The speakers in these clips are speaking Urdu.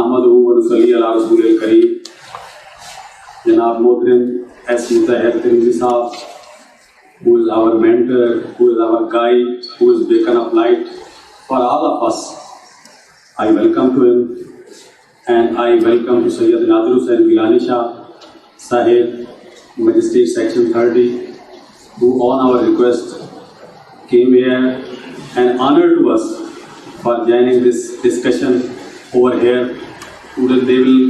نحمدہ ونصلی علی رسول الکریم. جناب محترم ایس مظاہر ترمذی صاحب, who is our mentor, who is our guide, who is beacon of light for all of us. I welcome to him, and I welcome to Sayyid Nadir Hussain Gilani Shah Sahib, Magistrate Section 30, who on our request came here and honor to us for joining this discussion over here. Today they will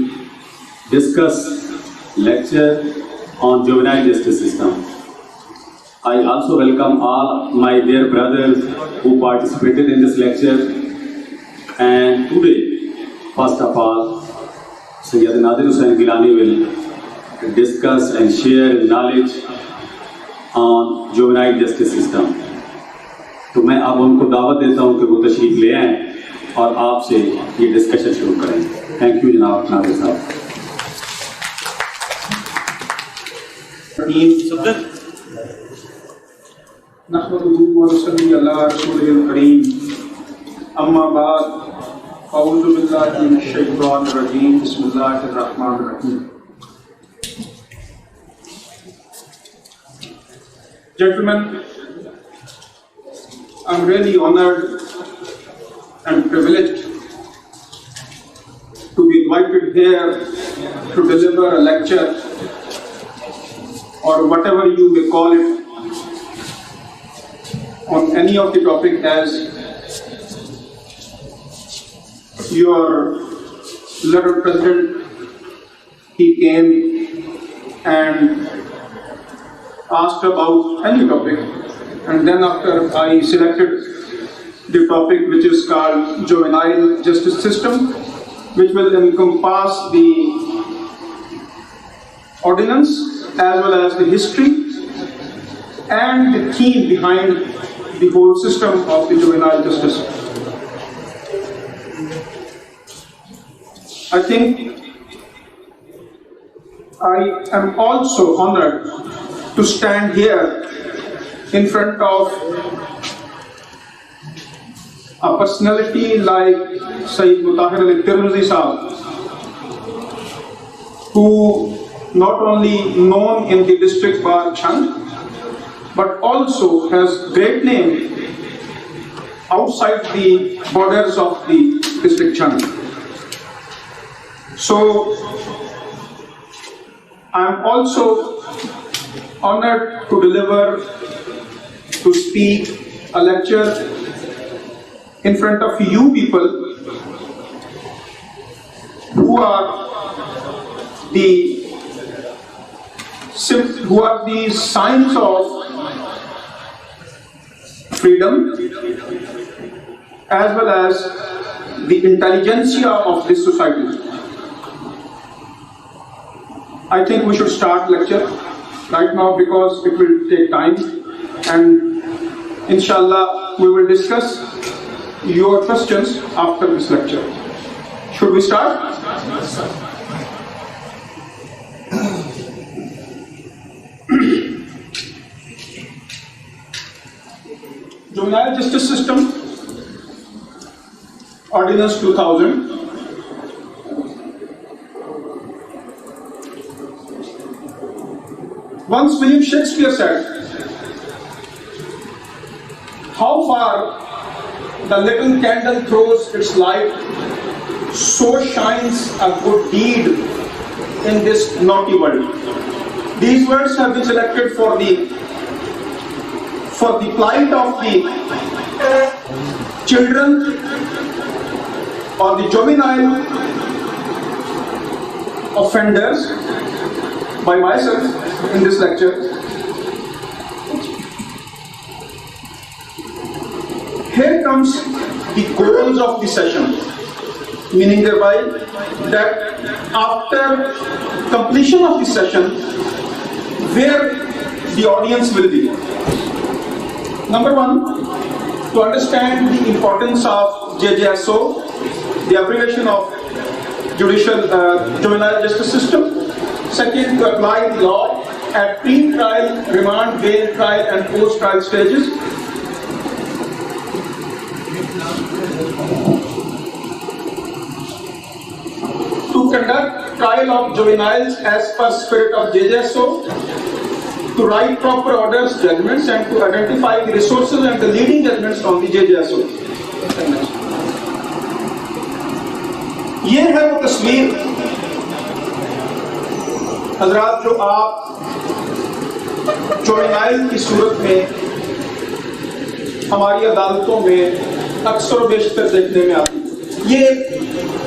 discuss lecture on juvenile justice system. I also welcome all my dear brothers who participated in this lecture. And today, first of all, Sayyid Nadir Hussain Gilani will discuss and share knowledge on juvenile justice system. تو میں اب ان کو دعوت دیتا ہوں کہ وہ تشریف لے آئیں اور آپ سے یہ ڈسکشن شروع کریں. تھینک یو جناب ناظر صاحب. نحمدہ ونصلی علی رسولہ الکریم. اما بعد اعوذ باللہ من الشیطان الرجیم. بسم اللہ الرحمن الرحیم. Gentlemen, I'm really honored and privileged to be invited here to deliver a lecture, or whatever you may call it, on any of the topic, as your letter president, he came and asked about any topic, and then after I selected the topic which is called juvenile justice system, which will encompass the ordinance as well as the history and the theme behind the whole system of the juvenile justice. I think I am also honored to stand here in front of a personality like Sayyid Mutahhir Ali Tirmidhi Sahib, who not only known in the district bar Chand, but also has great name outside the borders of the district Chand. So I am also honored to speak a lecture in front of you people who are the signs of freedom as well as the intelligentsia of this society. I think we should start lecture right now because it will take time, and inshallah we will discuss your questions after this lecture. Should we start? Juvenile Justice System, Ordinance 2000. Once William Shakespeare said, "How far the little candle throws its light, so shines a good deed in this naughty world." These words have been selected for the plight of the children or the juvenile offenders by myself in this lecture. Here comes the goals of the session, meaning thereby that after completion of the session, where the audience will be. Number one, to understand the importance of JJSO, the abbreviation of Juvenile Justice System. Second, to apply the law at pre-trial, remand, bail, trial and post-trial stages. conduct trial of juveniles as per spirit of JJSO, to write proper orders, judgments, and to identify the resources and the leading judgments on the JJSO. یہ ہے وہ تصویر حضرات جو آپ جوینائل کی صورت میں ہماری عدالتوں میں اکثر و بیشتر دیکھنے میں آتی ہے. یہ ایک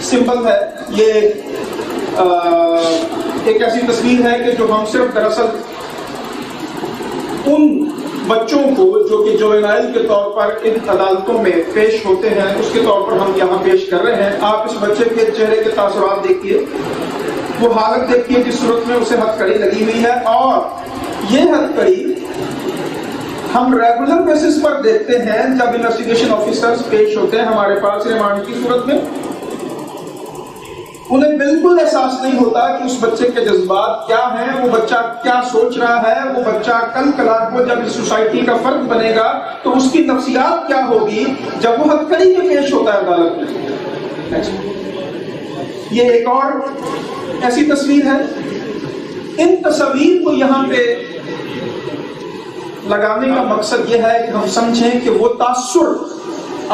سمبل ہے، یہ ایک ایسی تصویر ہے کہ جو ہم صرف دراصل ان بچوں کو جو کہ جوینائل کے طور پر ان عدالتوں میں پیش ہوتے ہیں اس کے طور پر ہم یہاں پیش کر رہے ہیں. آپ اس بچے کے چہرے کے تاثرات دیکھیے، وہ حالت دیکھیے جس صورت میں اسے ہتھ کڑی لگی ہوئی ہے، اور یہ ہتھ کڑی ہم ریگولر بیسس پر دیکھتے ہیں جب انویسٹیگیشن آفیسرز پیش ہوتے ہیں ہمارے پاس ریمانڈ کی صورت میں. انہیں بالکل احساس نہیں ہوتا کہ اس بچے کے جذبات کیا ہیں، وہ بچہ کیا سوچ رہا ہے، وہ بچہ کل کلا کو جب اس سوسائٹی کا فرد بنے گا تو اس کی نفسیات کیا ہوگی جب وہ ہتھ کڑی میں پیش ہوتا ہے عدالت میں. یہ ایک اور ایسی تصویر ہے. ان تصویر کو یہاں پہ لگانے کا مقصد یہ ہے کہ ہم سمجھیں کہ وہ تاثر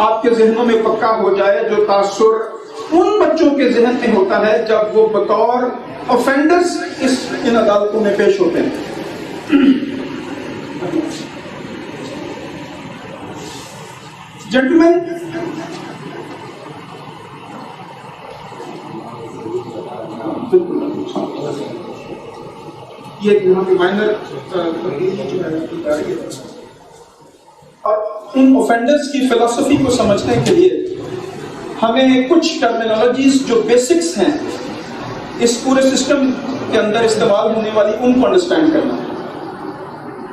آپ کے ذہنوں میں پکا ہو جائے جو تاثر ان بچوں کے ذہن میں ہوتا ہے جب وہ بطور offenders ان عدالتوں میں پیش ہوتے ہیں. جنٹلمین، یہ یہاں پہ مائنر اور ان offenders کی فلسفی کو سمجھنے کے لیے ہمیں کچھ ٹرمینالوجیز جو بیسکس ہیں اس پورے سسٹم کے اندر استعمال ہونے والی ان کو انڈرسٹینڈ کرنا.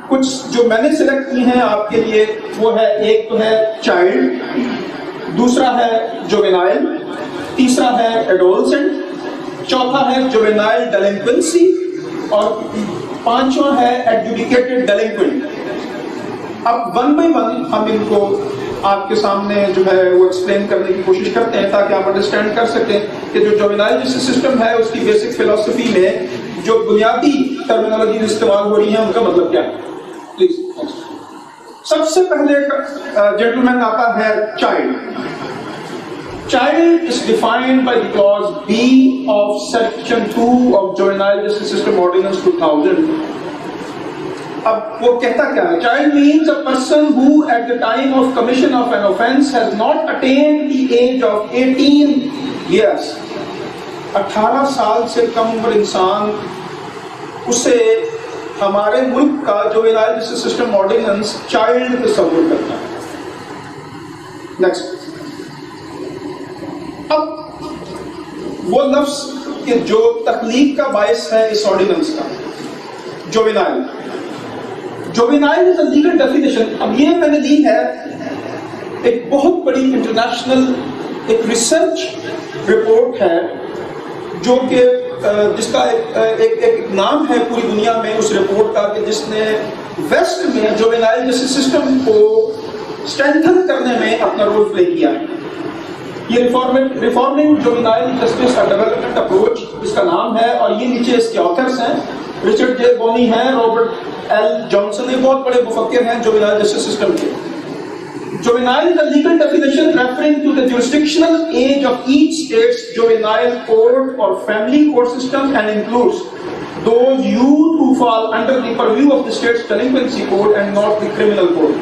کچھ جو میں نے سلیکٹ کی ہیں آپ کے لیے وہ ہے، ایک تو ہے چائلڈ، دوسرا ہے جوینائل، تیسرا ہے ایڈولسنٹ، چوتھا ہے جوینائل ڈیلنکوینسی، اور پانچواں ہے ایڈجوڈیکیٹڈ ڈیلنکوینٹ. اب ون بائی ون ہم ان کو آپ کے سامنے جو ہے وہ ایکسپلین کرنے کی کوشش کرتے ہیں تاکہ آپ انڈرسٹینڈ کر سکیں کہ جو جوینائل جسٹس سسٹم ہے اس کی بیسک فلسفی میں جو بنیادی ٹرمینالوجیز استعمال ہو رہی ہیں ان کا مطلب کیا ہے. پلیز. سب سے پہلے جنٹلمین آتا ہے child. Child is defined by the clause B of section 2 of Juvenile Justice System Ordinance 2000. اب وہ کہتا کیا ہے؟ Child means a person who at the time of commission of an offence has not attained the age of 18 years. 18 سال سے کم عمر انسان، اسے ہمارے ملک کا juvenile justice system ordinance child تصور کرتا ہے. نیکسٹ. اب وہ لفظ کہ جو تخلیق کا باعث ہے اس آرڈیننس کا، juvenile. Juvenile is a legal definition. اب یہ میں نے لی ہے ایک بہت بڑی انٹرنیشنل ایک ریسرچ رپورٹ ہے جو کہ جس کا ایک نام ہے پوری دنیا میں اس رپورٹ کا کہ جس نے ویسٹ میں جوینائل جسٹس سسٹم کو اسٹرینتھن کرنے میں اپنا رول پلے کیا ہے. یہ ریفارمنگ جوینائل جسٹس کا ڈیولپمنٹ اپروچ اس کا نام ہے، اور یہ نیچے اس کے آتھرس ہیں. رچرڈ جے بونی ہیں، رابرٹ ایل جانسن، یہ بہت بڑے مفکر ہیں جوینائل جسٹس سسٹم کے. Juvenile is a legal definition referring to the jurisdictional age of each state's juvenile court or family court system and includes those youth who fall under the purview of the state's delinquency code and not the criminal code.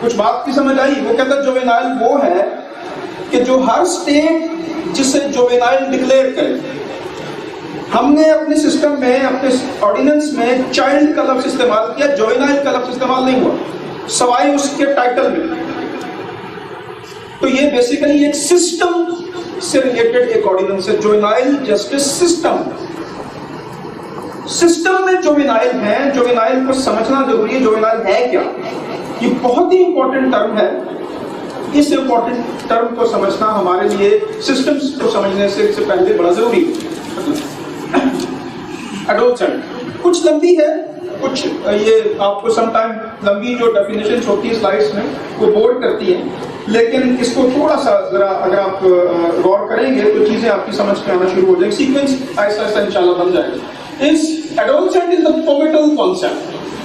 کچھ بات کی سمجھ آئی؟ وہ کہتا ہے جوینائل وہ ہے کہ جو ہر اسٹیٹ جسے جوینائل ڈکلیئر کرے. ہم نے اپنے سسٹم میں اپنے آرڈیننس میں چائلڈ کا لفظ استعمال کیا، جوینائل کا لفظ استعمال نہیں ہوا سوائے اس کے ٹائٹل میں. تو یہ بیسیکلی ایک سسٹم سے ریلیٹڈ ایک آرڈیننس ہے، جوینائل جسٹس سسٹم. سسٹم میں جوینائل ہیں، جوینائل کو سمجھنا ضروری ہے. جوینائل ہے کیا؟ یہ بہت ہی امپورٹنٹ ٹرم ہے. اس امپورٹنٹ ٹرم کو سمجھنا ہمارے لیے سسٹمز کو سمجھنے سے پہلے بڑا ضروری ہے. ایڈولسنٹ کچھ لمبی ہے کچھ یہ آپ کو سم ٹائم لمبی جو ڈیفینیشنز ہوتی ہے سلائڈس میں وہ بور کرتی ہیں، لیکن اس کو تھوڑا سا ذرا اگر آپ غور کریں گے تو چیزیں آپ کی سمجھ میں آنا شروع ہو جائیں گی، سیکوینس آہستہ آہستہ انشاءاللہ بن جائے گا۔ ایڈولسنٹ از دا پومیٹل کانسیپٹ۔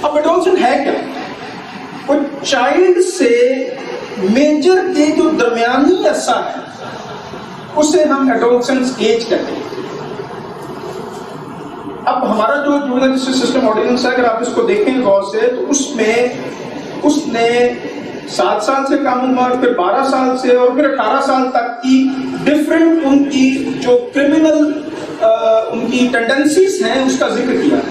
اب ایڈولسنٹ ہے کیا؟ وہ چائلڈ سے میجر کے جو درمیانی عرصہ ہے اسے ہم ایڈولسنس ایج کہتے ہیں۔ اب ہمارا جو جوینائل جسٹس سسٹم آرڈیننس ہے، اگر آپ اس کو دیکھیں غور سے تو اس نے 7 سال سے کم عمر، پھر 12 سال سے اور پھر 18 سال تک کی ڈفرینٹ ان کی جو کرمنل ان کی ٹینڈنسیز ہیں اس کا ذکر کیا ہے۔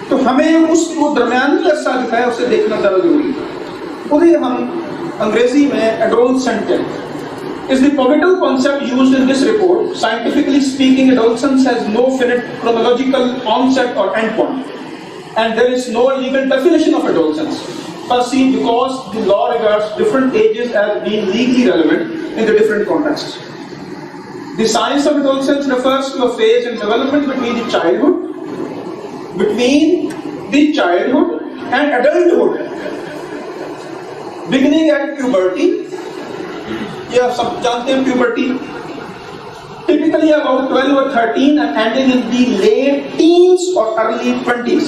تو ہمیں اس کو درمیانی عرصہ جو ہے اسے دیکھنا زیادہ ضروری ہے، انہیں ہم انگریزی میں ایڈولسنٹ کہتے ہیں۔ Is the pivotal concept used in this report. Scientifically speaking, adolescence has no finite chronological onset or endpoint, and there is no legal definition of adolescence. Firstly, because the law regards different ages as being legally relevant in the different contexts. The science of adolescence refers to a phase in development between the childhood and adulthood, beginning at puberty. یہ آپ سب جانتے ہیں puberty, typically about 12 or 13 and ending in the late teens or early 20s.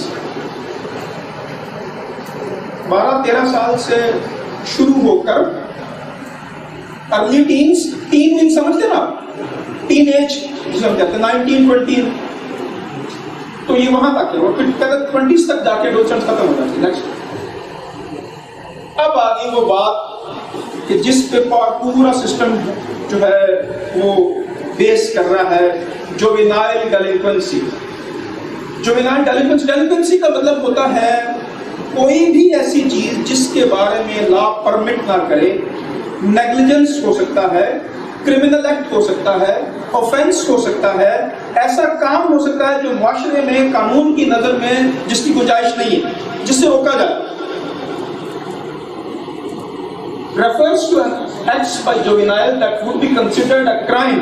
12-13 سال سے شروع ہو کر early teens، teen means سمجھتے ہیں آپ، ٹین ایج جسے ہم کہتے ہیں 19-20، تو یہ وہاں تک ہے، اور پھر 20s تک جا کے ایڈولسنس ختم ہو جاتی ہے۔ نیکسٹ، اب آگے وہ بات کہ جس پہ پورا سسٹم جو ہے وہ بیس کر رہا ہے، جوینائل ڈیلنکوینسی۔ جوینائل ڈیلنکوینسی کا مطلب ہوتا ہے کوئی بھی ایسی چیز جس کے بارے میں لا پرمٹ نہ کرے، نیگلیجنس ہو سکتا ہے، کرمنل ایکٹ ہو سکتا ہے، آفینس ہو سکتا ہے، ایسا کام ہو سکتا ہے جو معاشرے میں قانون کی نظر میں جس کی گنجائش نہیں ہے، جس سے روکا جائے۔ refers to acts by juvenile that would be considered a crime.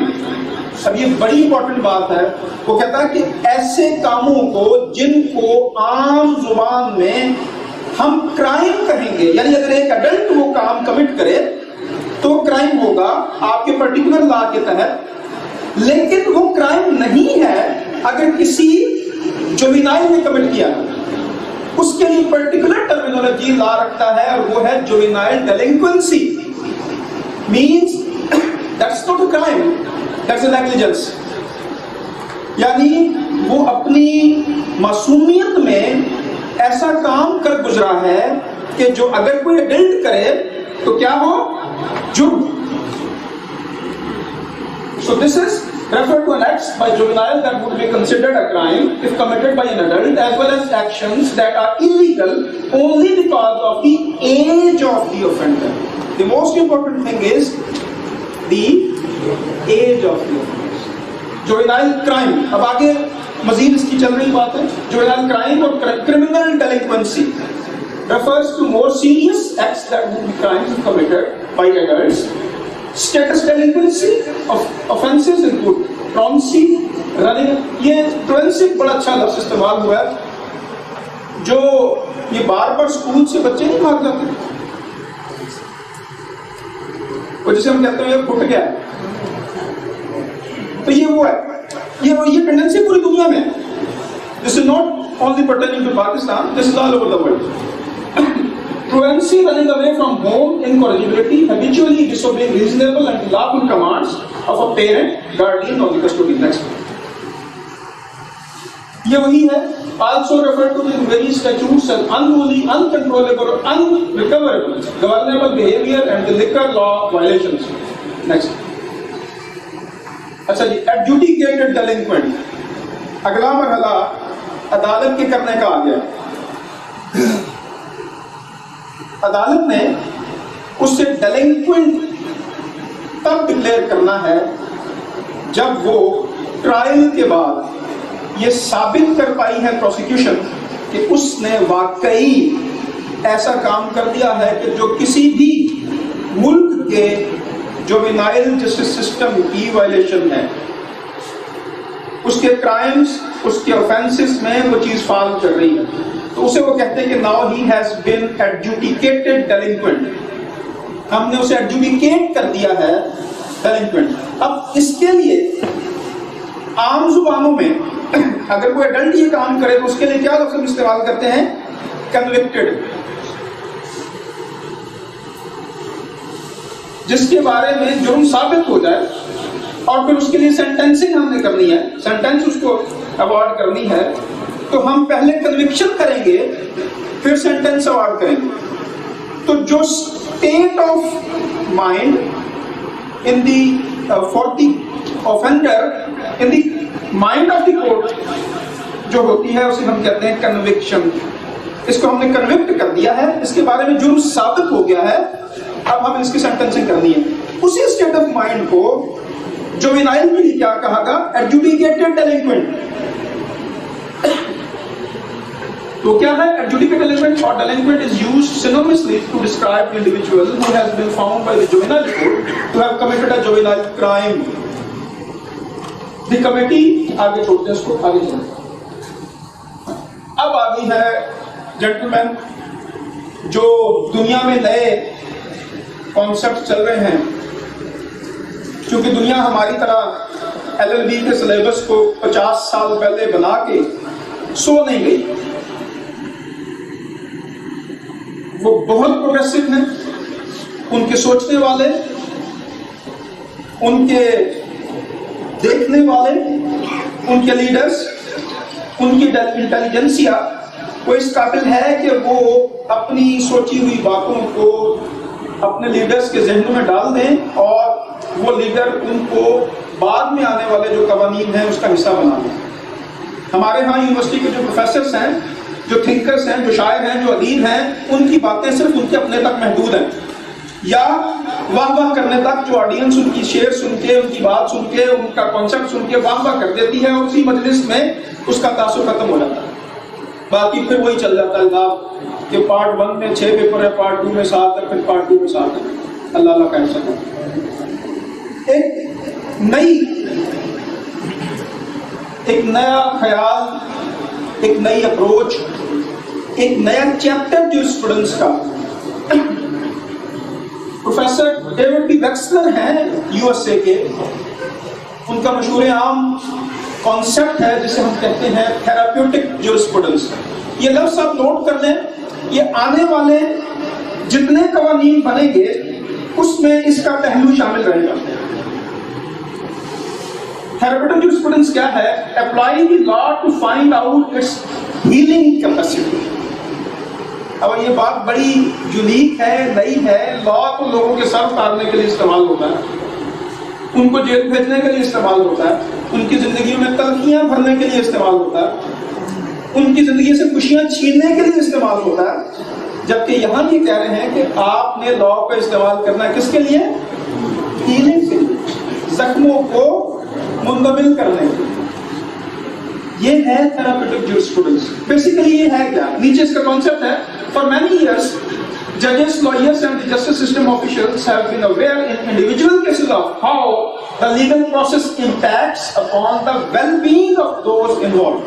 اب یہ بڑی امپورٹنٹ بات ہے، وہ کہتا ہے کہ ایسے کاموں کو جن کو عام زبان میں ہم کرائم کہیں گے، یعنی اگر ایک ایڈلٹ وہ کام کمٹ کرے تو کرائم ہوگا آپ کے پرٹیکولر لا کے تحت، لیکن وہ کرائم نہیں ہے اگر کسی جوینائل نے کمٹ کیا۔ اس کے لیے پرٹیکولر ٹرمینالوجی لا رکھتا ہے اور وہ ہے juvenile delinquency, means that's not a crime, that's a negligence, یعنی وہ اپنی معصومیت میں ایسا کام کر گزرا ہے کہ جو اگر کوئی ایڈلٹ کرے تو کیا ہو، جرم۔ So this is referred to an acts by juvenile that would be considered a crime if committed by an adult, as well as actions that are illegal only because of the age of the offender. The most important thing is the age of the offender. Juvenile crime. اب آگے مزید اس کی چل رہی بات ہے۔ Juvenile crime اور criminal delinquency refers to more serious acts that would be crimes committed by adults. Status delinquency of offenses include truancy, running. یہ truancy بڑا اچھا لفظ استعمال ہوا ہے، جو یہ بار بار اسکول سے بچے نہیں بھاگ جاتے، وہ جسے ہم کہتے ہیں یہ پھٹ گیا، تو یہ وہ ہے، یہ ٹینڈنسی پوری دنیا میں ہے۔ This is not only pertaining to Pakistan, this is all over the world. Truancy, running away from home, incorrigibility, habitually disobeying reasonable and lawful commands of a parent, guardian or the custodian. Next. یہ وہی ہے، also referred to in various statutes as unruly, uncontrollable or unrecoverable governable behavior and the liquor law violations. Next. اچھا جی، adjudicated delinquent، اگلا مرحلہ عدالت کے کرنے کا آ گیا۔ عدالت نے اس سے ڈیلنکوینٹ تب ڈکلیئر کرنا ہے جب وہ ٹرائل کے بعد یہ ثابت کر پائی ہے پروسیکیوشن کہ اس نے واقعی ایسا کام کر دیا ہے کہ جو کسی بھی ملک کے جوینائل جسٹس سسٹم کی وائلیشن ہے۔ اس کے کرائمز، اس کے آفینسز میں وہ چیز فال کر رہی ہے، تو اسے وہ کہتے ہیں کہ now he has been adjudicated delinquent, ہم نے اسے ایڈجوڈیکیٹ کر دیا ہے ڈیلنکوینٹ۔ اب اس کے لیے عام زبانوں میں اگر کوئی ایڈلٹ یہ کام کرے تو اس کے لیے کیا لفظ ہم استعمال کرتے ہیں؟ کنوکٹڈ، جس کے بارے میں جرم ثابت ہو جائے اور پھر اس کے لیے سینٹینسنگ ہم نے کرنی ہے، سینٹینس اس کو اوارڈ کرنی ہے، تو ہم پہلے کنوکشن کریں گے پھر سینٹینس اوارڈ کریں گے۔ تو جو state of mind in the for the offender in the mind of the court جو ہوتی ہے اسے ہم کہتے ہیں کنوکشن۔ اس کو ہم نے کنوکٹ کر دیا ہے، اس کے بارے میں جرم ثابت ہو گیا ہے، اب ہمیں اس کی سینٹینسنگ کرنی ہے۔ اسی اسٹیٹ آف مائنڈ کو جوینائل کے لیے کیا کہا گا؟ ایڈجوڈیکیٹڈ ڈیلنکوینٹ۔ تو کیا ہے ایڈجوڈیکیٹڈ ڈیلنکوینٹ؟ اور delinquent is used synonymously to describe the individual who has been found by the juvenile court to have committed a juvenile crime۔ The committee آگے چھوڑتے ہیں اس کو، آگے چلتے۔ اب آگئی ہے جنٹلمین جو دنیا میں نئے کانسیپٹ چل رہے ہیں، کیونکہ دنیا ہماری طرح LLB کے سلیبس کو 50 سال پہلے بنا کے سو نہیں گئی، وہ بہت پروگریسو ہیں، ان کے سوچنے والے، ان کے دیکھنے والے، ان کے لیڈرز، ان کی انٹیلیجنسیا وہ اس قابل ہے کہ وہ اپنی سوچی ہوئی باتوں کو اپنے لیڈرز کے ذہنوں میں ڈال دیں اور وہ لیڈر ان کو بعد میں آنے والے جو قوانین ہیں اس کا حصہ بنا دیں۔ ہمارے ہاں یونیورسٹی کے جو پروفیسرز ہیں، جو تھنکرز ہیں، جو شاعر ہیں، جو ادیب ہیں، ان کی باتیں صرف ان کے اپنے تک محدود ہیں، یا واہ واہ کرنے تک جو آڈینس ان کی شعر سن کے، ان کی بات سن کے، ان کا کانسیپٹ سن کے واہ واہ کر دیتی ہے، اور اسی مجلس میں اس کا تاثر ختم ہو جاتا ہے۔ باقی پھر وہی چل جاتا ہے جناب کہ پارٹ 1 میں 6 پیپر ہے، پارٹ 2 میں 7 ہے، پھر پارٹ 2 میں 7 ہے۔ اللہ اللہ کہہ سکے ایک نیا خیال، ایک نئی اپروچ، ایک نیا چیپٹر جو اسٹوڈنٹس کا، پروفیسر ڈیوڈ بی ویکسلر ہیں USA کے، ان کا مشہور عام کانسیپٹ ہے جسے ہم کہتے ہیں تھراپیوٹک جورسپروڈنس۔ یہ لفظ آپ نوٹ کر لیں، یہ آنے والے جتنے قوانین بنیں گے اس میں اس کا پہلو شامل رہے گا۔ تھراپیوٹک جورسپروڈنس کیا ہے؟ Apply the law to find out its healing capacity. اب یہ بات بڑی یونیک ہے، نئی ہے۔ لا تو لوگوں کے سر اتارنے کے لیے استعمال ہوتا ہے، ان کو جیل بھیجنے کے لیے استعمال ہوتا ہے، ان کی زندگیوں میں تلخیاں بھرنے کے لیے استعمال ہوتا ہے، ان کی زندگی سے خوشیاں چھیننے کے لیے استعمال ہوتا ہے۔ جبکہ یہاں یہ کہہ رہے ہیں کہ آپ نے لا کا استعمال کرنا ہے کس کے لیے؟ ہیلنگ کے لیے، زخموں کو منتقل کرنے کے لیے۔ یہ ہے therapeutic jurisprudence۔ بیسیکلی یہ ہے کیا؟ نیچے اس کا کانسیپٹ ہے، for many years judges, lawyers and the justice system officials have been aware in individual cases of how the legal process impacts upon the well-being of those involved,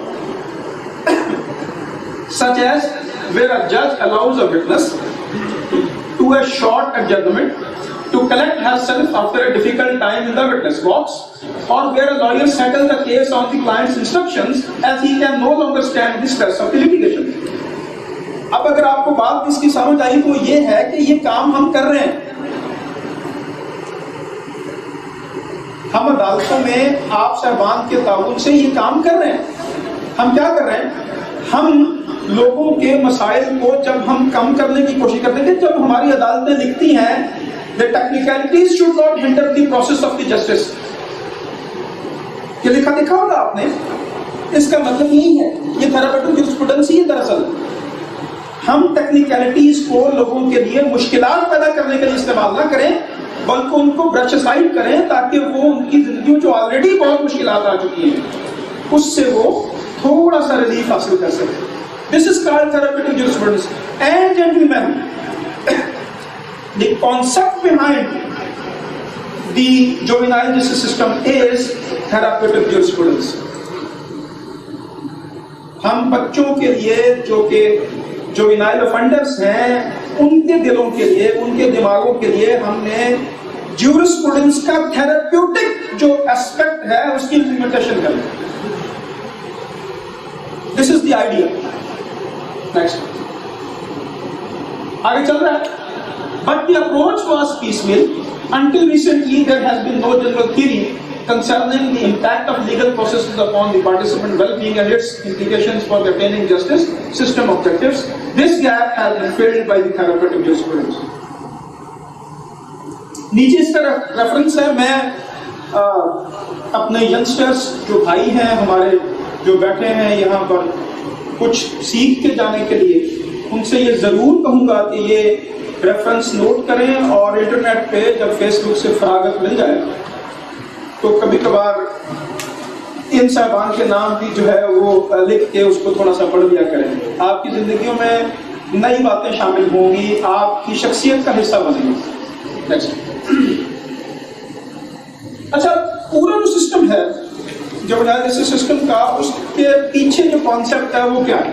such as where a judge allows a witness to a short adjournment to collect herself after a difficult time in the witness box, or where a lawyer settles the case on the client's instructions as he can no longer stand the stress of the litigation۔ اب اگر آپ کو بات اس کی سمجھ آئی تو یہ ہے کہ یہ کام ہم کر رہے ہیں، ہم عدالتوں میں آپ صاحبان کے تعاون سے یہ کام کر رہے ہیں۔ ہم کیا کر رہے ہیں؟ ہم لوگوں کے مسائل کو جب ہم کم کرنے کی کوشش کرتے ہیں، جب ہماری عدالتیں لکھتی ہیں the technicalities should not hinder the process of the justice، یہ لکھا دکھا ہوگا آپ نے، اس کا مطلب نہیں ہے یہ therapeutic jurisprudence ہی ہے۔ دراصل ہم ٹیکنیکلٹیز کو لوگوں کے لیے مشکلات پیدا کرنے کے لیے استعمال نہ کریں، بلکہ ان کو برش اسائڈ کریں تاکہ وہ ان کی زندگیوں جو آلریڈی بہت مشکلات آ چکی ہیں اس سے وہ تھوڑا سا ریلیف حاصل کر سکیں۔ This is called therapeutic jurisprudence. And gentlemen, the concept behind the juvenile justice system is therapeutic jurisprudence. ہم بچوں کے لیے جو کہ جوینائل افنڈرز ہیں ان کے دلوں کے لیے، ان کے دماغوں کے لیے ہم نے جیورسپروڈنس کا تھراپیوٹک جو ایسپیکٹ ہے اس کی امپلیمنٹیشن کرنا. دس از دی آئیڈیا. نیکسٹ آگے چل رہا ہے. But the approach was piecemeal. Until recently, there has been no general theory concerning the impact of legal processes upon the participant well-being and its implications for the attaining justice system objectives. This gap has been filled by the therapeutic jurisprudence. نیچے اس کا ریفرنس ہے. میں اپنے ینگسٹرز جو بھائی ہیں ہمارے جو بیٹھے ہیں یہاں پر کچھ سیکھ کے جانے کے لیے، ان سے یہ ضرور کہوں گا کہ یہ ریفرنس نوٹ کریں اور انٹرنیٹ پہ جب فیس بک سے فراغت مل جائے تو کبھی کبھار ان صاحبان کے نام بھی جو ہے وہ لکھ کے اس کو تھوڑا سا پڑھ لیا کریں. آپ کی زندگیوں میں نئی باتیں شامل ہوں گی، آپ کی شخصیت کا حصہ بنیں گی. اچھا، پورا جو سسٹم ہے جو سسٹم کا، اس کے پیچھے جو کانسیپٹ ہے وہ کیا ہے؟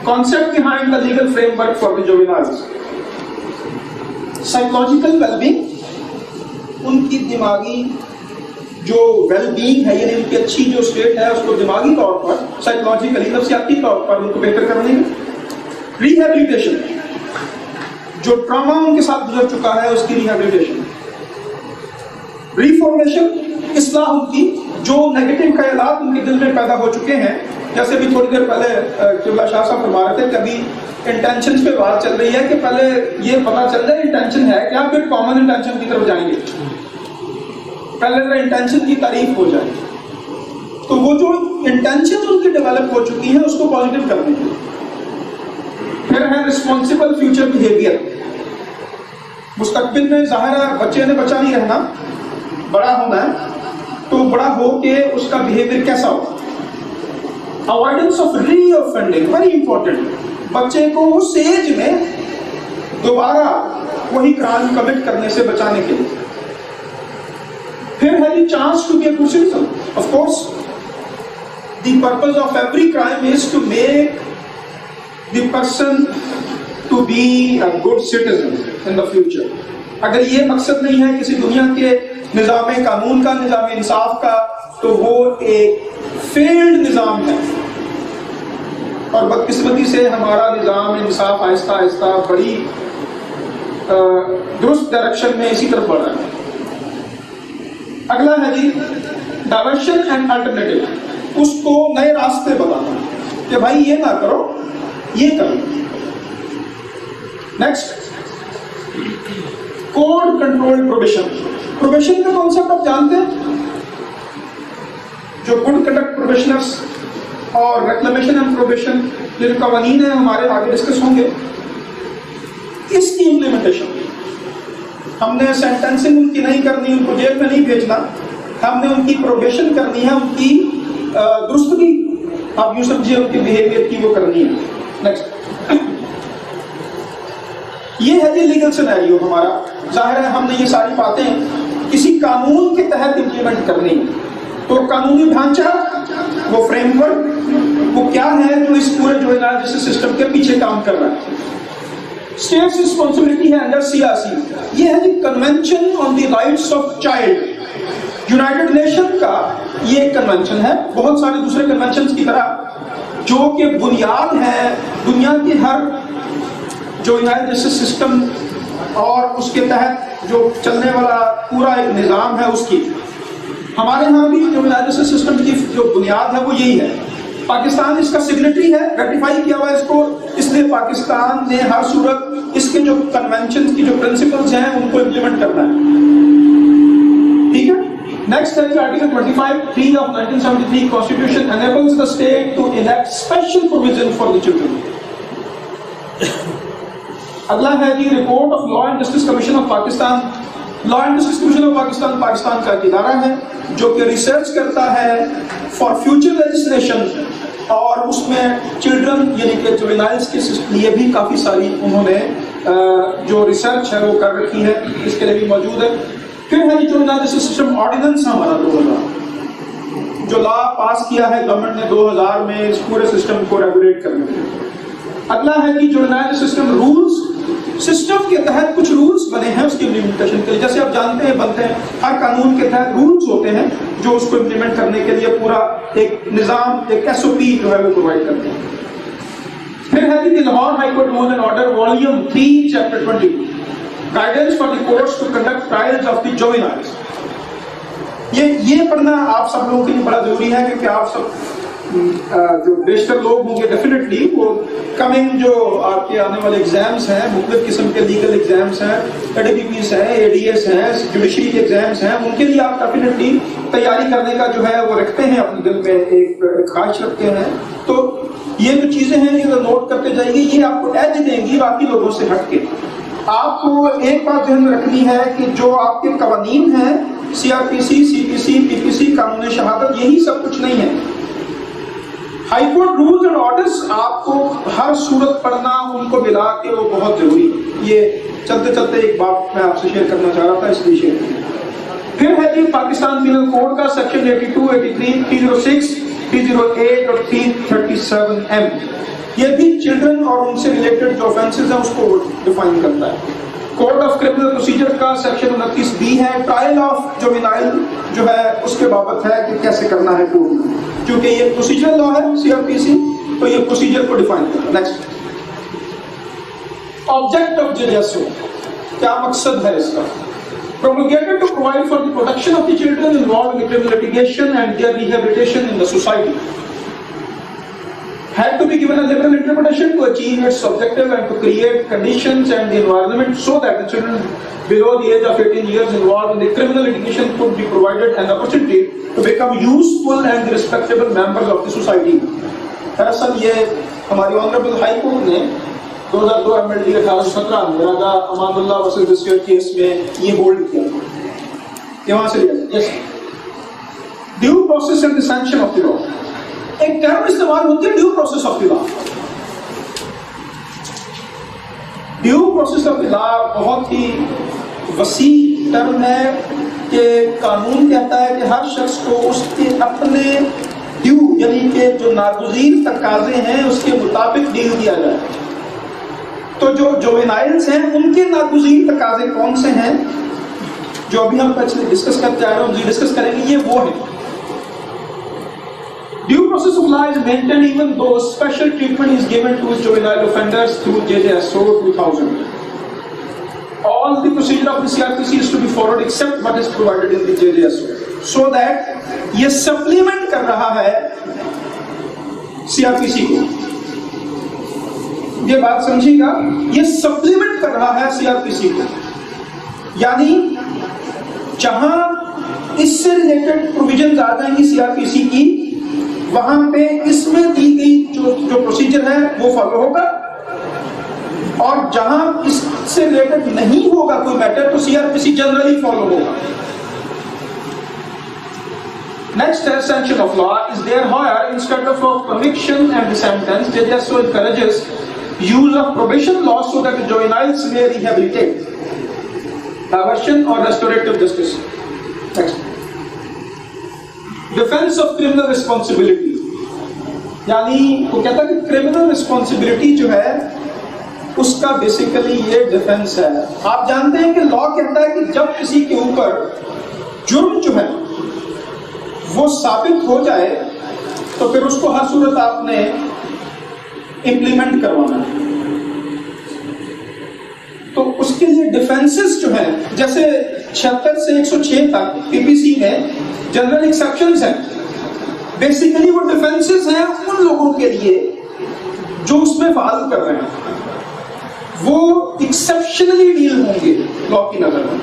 Concept behind the legal framework for the juveniles. Psychological well being, ان کی دماغی جو ویل بینگ ہے، یعنی ان کی اچھی جو اسٹیٹ ہے اس کو دماغی طور پر، سائیکولوجیکلی نفسیاتی طور پر ان کو بہتر کرنے میں. ریہیبلیٹیشن، جو ٹراما ان کے ساتھ گزر چکا ہے اس کی ریہیبلیٹیشن. ریفارمیشن، اصلاح ان کی جو نیگیٹو خیالات ان کے دل میں پیدا ہو چکے ہیں. جیسے بھی تھوڑی دیر پہلے قبلہ شاہ صاحب فرما رہے تھے کہ ابھی انٹینشنز پہ بات چل رہی ہے کہ پہلے یہ پتا چل جائے انٹینشن ہے کیا، پھر کامن انٹینشن کی طرف جائیں گے. پہلے ذرا انٹینشن کی تعریف ہو جائے تو وہ جو انٹینشن ان کی ڈیولپ ہو چکی ہیں اس کو پازیٹیو کرنے کی. پھر ہے رسپانسبل فیوچر بیہیویئر. مستقبل میں ظاہر ہے بچے نے بچہ نہیں رہنا، بڑا ہونا ہے، تو بڑا ہو کے اس کا بیہیویئر کیسا ہو. Avoidance of reoffending, very important. بچے کو اس ایج میں دوبارہ وہی کرائم کمٹ کرنے سے بچانے کے لیے. پھر ہے the chance to be a good citizen. Of course the purpose of every crime is to make the person to be a good citizen in the future. اگر یہ مقصد نہیں ہے کسی دنیا کے نظام قانون کا، نظام انصاف کا، تو وہ ایک فیلڈ نظام ہے. اور بدقسمتی سے ہمارا نظام انصاف آہستہ آہستہ بڑی درست ڈائریکشن میں اسی طرف بڑھ رہا ہے. اگلا ہے جی ڈائیورشن اینڈ الٹرنیٹیو. اس کو نئے راستے بتانا کہ بھائی یہ نہ کرو، یہ کرو. Next, code control probation. Probation کا کانسیپٹ آپ جانتے ہیں، جو گڈ کنڈکٹ پروبیشنرز اور ریکلیمیشن اینڈ پروبیشن یہ جو قوانین ہیں ہمارے آگے ڈسکس ہوں گے. اس کی امپلیمنٹیشن، ہم نے سینٹینسنگ ان کی نہیں کرنی، ان کو جیل میں نہیں بھیجنا، ہم نے ان کی پروبیشن کرنی ہے، ان کی درستگی آپ یوں سمجھیے ان کے بیہیویئر کی وہ کرنی ہے. نیکسٹ، یہ ہے جی لیگل سینیریو ہمارا. ظاہر ہے ہم نے یہ ساری باتیں کسی قانون کے تحت امپلیمنٹ کرنی. تو قانونی ڈھانچہ، وہ فریم ورک، وہ کیا ہے جو اس پورے جوینائل جسٹس سسٹم کے پیچھے کام کر رہا ہے. اسٹیٹس رسپانسبلٹی ہے انڈر CRC. یہ ہے جی convention on the rights of child. United Nation کا یہ ایک کنونشن ہے، بہت سارے دوسرے کنونشنز کی طرح، جو کہ بنیاد ہے دنیا کے ہر جوینائل جسٹس سسٹم اور اس کے تحت جو چلنے والا پورا ایک نظام ہے اس کی. ہمارے ہاں بھی جوینائل جسٹس سسٹم کی جو بنیاد ہے وہ یہی ہے. پاکستان اس کا سگنیٹری ہے، ریٹیفائی کیا ہوا ہے اس کو، اس لیے پاکستان نے ہر صورت اس کے جو کنونشن کی جو پرنسپلز ہیں ان کو امپلیمنٹ کرنا ہے. ٹھیک ہے. نیکسٹ ہے article 25(3) of 1973 Constitution enables the state to enact special provision for the children. اگلا ہے جی report of law and justice commission of Pakistan. Law and justice commission of Pakistan Pakistan کا ایک ادارہ ہے جو کہ ریسرچ کرتا ہے فار فیوچر لیجسلیشن، اور اس میں چلڈرن یعنی کہ جوینائلز کے لیے بھی کافی ساری انہوں نے جو ریسرچ ہے وہ کر رکھی ہے، اس کے لیے بھی موجود ہے. پھر ہے جوینائل جسٹس سسٹم آرڈیننس ہمارا 2000. جو لا پاس کیا ہے گورنمنٹ نے 2000 میں اس پورے سسٹم کو ریگولیٹ کرنے کے لیے. اگلا ہے کہ جوینائل سسٹم رولز. سسٹم کے تحت کچھ رولز بنے ہیں اس کی امپلیمنٹیشن کے لیے. جیسے آپ جانتے ہیں بنتے ہیں ہر قانون کے تحت رولز ہوتے ہیں جو اس کو امپلیمنٹ کرنے کے لیے پورا ایک نظام, ایک SOP جو ہے وہ پرووائڈ کرتے ہیں. پھر ہے کہ Lahore high court rule and order volume 3 chapter 20 guidance for the courts to conduct trials of the juveniles. یہ پڑھنا آپ سب لوگوں کے لیے بڑا ضروری ہے کیونکہ آپ سب جو بیشتر لوگ ہوں گے ڈیفینیٹلی وہ کمنگ جو آپ کے آنے والے ایگزامس ہیں, مختلف قسم کے لیگل ایگزامس ہیں, ADPPs ہیں, ADS ہیں, جوڈیشری کے ایگزامس ہیں, ان کے لیے آپ ڈیفینیٹلی تیاری کرنے کا جو ہے وہ رکھتے ہیں, اپنے دل میں ایک خواہش رکھتے ہیں. تو یہ جو چیزیں ہیں یہ نوٹ کرتے جائیے, یہ آپ کو ایج دیں گی باقی لوگوں سے ہٹ کے. آپ کو ایک بات ذہن میں رکھنی ہے کہ جو آپ کے قوانین ہیں CRPC, CPC, PPC, قانون شہادت, یہی سب کچھ نہیں ہے. High Court rules and orders آپ کو ہر صورت پڑھنا, ان کو ملا کے وہ بہت ضروری ہے. یہ چلتے چلتے ایک بات میں آپ سے شیئر کرنا چاہ رہا تھا, اس لیے شیئر کیا. پھر ہے جی پاکستان پینل کوڈ کا سیکشن 82, 83, 306, 308 اور 337M. یہ بھی چلڈرن اور ان سے ریلیٹڈ جو آفینسز ہیں اس کو ڈیفائن کرتا ہے. کوڈ آف کرمنل پروسیجر کا سیکشن 29B ہے, ٹرائل آف جوینائل جو ہے اس کے بابت ہے کہ کیسے کرنا ہے کوڈ میں, کیونکہ یہ پروسیجر لا ہے CRPC, تو یہ پروسیجر کو ڈیفائن کرتا ہے. نیکسٹ, آبجیکٹ آف JJSO, کیا مقصد ہے اس کا؟ promulgated to provide for the protection of the children involved in the criminal litigation and their rehabilitation in the society. Had to be given a liberal interpretation to achieve its objective and to create conditions and the environment so that the children below the age of 18 years involved in the criminal litigation could be provided an opportunity to become useful and respectable members of the society. دراصل یہ ہماری آنریبل ہائی کورٹ نے 2002 MLD 1817 میں راجا Aman Ullah versus district case میں یہ ہولڈ کیا. یہ وہاں سے لیا جائے. Due process and the sanction of the law. ایک ٹرم استعمال ہوتی ہے due process of the law. Due process of the law بہت ہی وسیع ٹرم ہے کہ قانون کہتا ہے کہ ہر شخص کو اس کے اپنے ڈیو یعنی کہ جو ناگزیر تقاضے ہیں اس کے مطابق ڈیل کیا جائے. تو جو جوینائلز ہیں ان کے ناگزیر تقاضے کون سے ہیں جو ابھی ہم ڈسکس کرتے آ رہے ہیں, ڈسکس کریں گے, یہ وہ ہیں. Due process of law is maintained even though special treatment is given to juvenile offenders through JJSO 2000. All the procedure of the CRPC is to be followed except what is provided in the JJSO. So that یہ supplement کر رہا ہے CRPC کو. یہ بات سمجھیے گا, یہ supplement کر رہا ہے CRPC کو. یعنی جہاں اس سے ریلیٹڈ پروویژنز آ جائیں گی CRPC کی, وہاں پہ اس میں دی گئی جو پروسیجر ہے وہ فالو ہوگا, اور جہاں اس سے ریلیٹڈ نہیں ہوگا کوئی میٹر تو CRPC جنرلی فالو ہوگا. Next is sanction of law is there. However, instead of conviction and the sentence, JJSO encourages use of probation law so that the juveniles may rehabilitate, diversion or restorative justice. Next. Defence of criminal responsibility, یعنی وہ کہتا ہے کہ کرمنل ریسپانسبلٹی جو ہے اس کا بیسیکلی یہ ڈیفینس ہے. آپ جانتے ہیں کہ لا کہتا ہے کہ جب کسی کے اوپر جرم جو ہے وہ ثابت ہو جائے تو پھر اس کو ہر صورت آپ نے امپلیمنٹ کروانا ہے. تو اس کے لیے ڈیفینسز جو ہیں جیسے 76 سے 106 تک PPC میں جنرل ایکسیپشنز ہیں. بیسیکلی وہ ڈیفینسز ہیں ان لوگوں کے لیے جو اس میں فعال کر رہے ہیں, وہ ایکسیپشنلی ڈیل ہوں گے لا کی نظر میں,